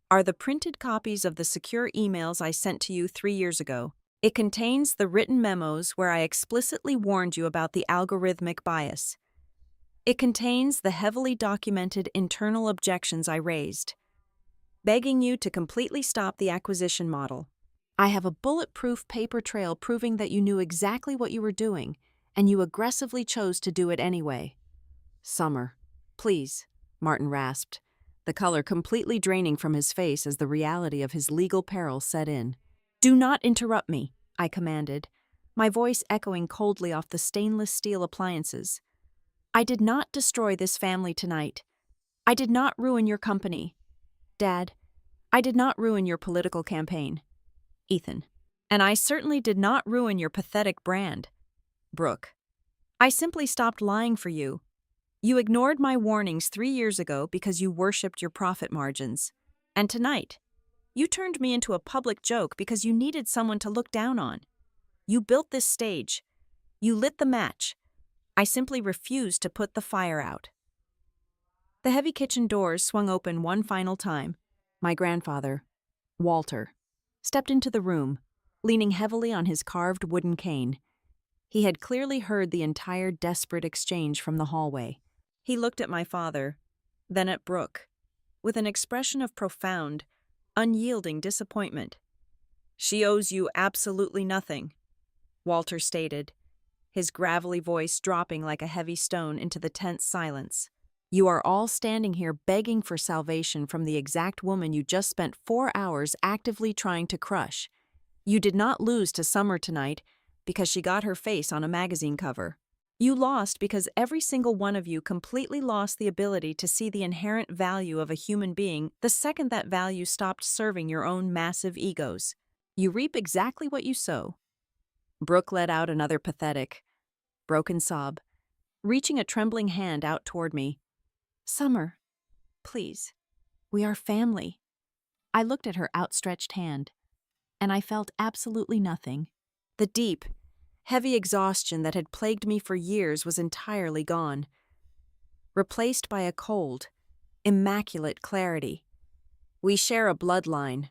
Speaker 1: "are the printed copies of the secure emails I sent to you 3 years ago. It contains the written memos where I explicitly warned you about the algorithmic bias. It contains the heavily documented internal objections I raised, begging you to completely stop the acquisition model. I have a bulletproof paper trail proving that you knew exactly what you were doing, and you aggressively chose to do it anyway." "Summer, please," Martin rasped, the color completely draining from his face as the reality of his legal peril set in. "Do not interrupt me," I commanded, my voice echoing coldly off the stainless steel appliances. "I did not destroy this family tonight. I did not ruin your company. Dad, I did not ruin your political campaign. Ethan. And I certainly did not ruin your pathetic brand. Brooke. I simply stopped lying for you. You ignored my warnings 3 years ago because you worshipped your profit margins. And tonight, you turned me into a public joke because you needed someone to look down on. You built this stage. You lit the match. I simply refused to put the fire out." The heavy kitchen doors swung open one final time. My grandfather, Walter, stepped into the room, leaning heavily on his carved wooden cane. He had clearly heard the entire desperate exchange from the hallway. He looked at my father, then at Brooke, with an expression of profound, unyielding disappointment. "She owes you absolutely nothing," Walter stated, his gravelly voice dropping like a heavy stone into the tense silence. "You are all standing here begging for salvation from the exact woman you just spent 4 hours actively trying to crush. You did not lose to Summer tonight because she got her face on a magazine cover. You lost because every single one of you completely lost the ability to see the inherent value of a human being the second that value stopped serving your own massive egos. You reap exactly what you sow." Brooke let out another pathetic, broken sob, reaching a trembling hand out toward me. "Summer, please. We are family." I looked at her outstretched hand, and I felt absolutely nothing. The deep, heavy exhaustion that had plagued me for years was entirely gone, replaced by a cold, immaculate clarity. "We share a bloodline,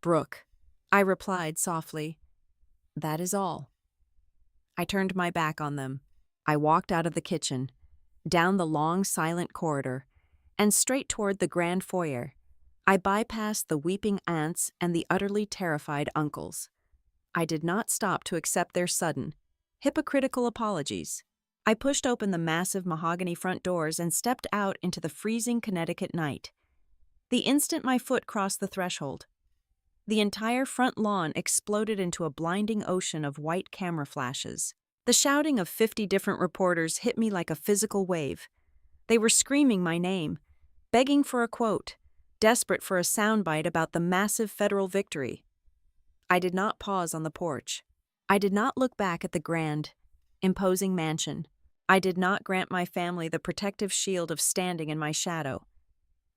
Speaker 1: Brooke," I replied softly. "That is all." I turned my back on them. I walked out of the kitchen, down the long, silent corridor, and straight toward the grand foyer. I bypassed the weeping aunts and the utterly terrified uncles. I did not stop to accept their sudden, hypocritical apologies. I pushed open the massive mahogany front doors and stepped out into the freezing Connecticut night. The instant my foot crossed the threshold, the entire front lawn exploded into a blinding ocean of white camera flashes. The shouting of 50 different reporters hit me like a physical wave. They were screaming my name, begging for a quote, desperate for a soundbite about the massive federal victory. I did not pause on the porch. I did not look back at the grand, imposing mansion. I did not grant my family the protective shield of standing in my shadow.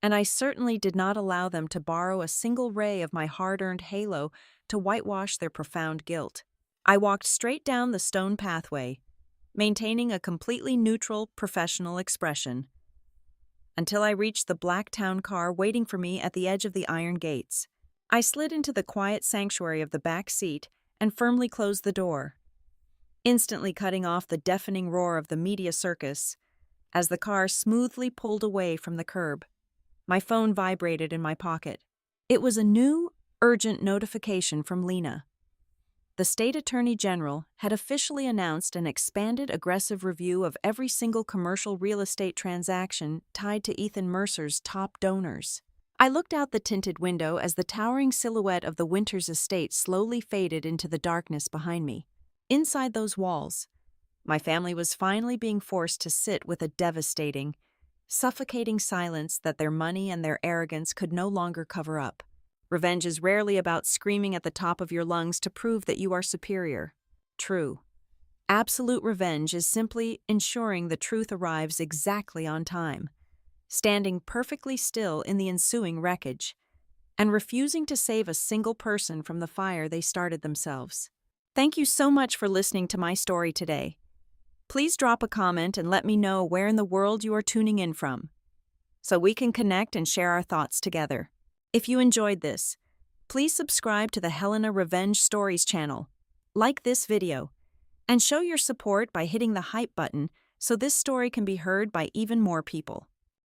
Speaker 1: And I certainly did not allow them to borrow a single ray of my hard-earned halo to whitewash their profound guilt. I walked straight down the stone pathway, maintaining a completely neutral, professional expression, until I reached the black town car waiting for me at the edge of the iron gates. I slid into the quiet sanctuary of the back seat and firmly closed the door, instantly cutting off the deafening roar of the media circus as the car smoothly pulled away from the curb. My phone vibrated in my pocket. It was a new, urgent notification from Helena. The state attorney general had officially announced an expanded aggressive review of every single commercial real estate transaction tied to Ethan Mercer's top donors. I looked out the tinted window as the towering silhouette of the Winters estate slowly faded into the darkness behind me. Inside those walls, my family was finally being forced to sit with a devastating, suffocating silence that their money and their arrogance could no longer cover up. Revenge is rarely about screaming at the top of your lungs to prove that you are superior. True. Absolute revenge is simply ensuring the truth arrives exactly on time, standing perfectly still in the ensuing wreckage, and refusing to save a single person from the fire they started themselves. Thank you so much for listening to my story today. Please drop a comment and let me know where in the world you are tuning in from, so we can connect and share our thoughts together. If you enjoyed this, please subscribe to the Helena Revenge Stories channel, like this video, and show your support by hitting the hype button so this story can be heard by even more people.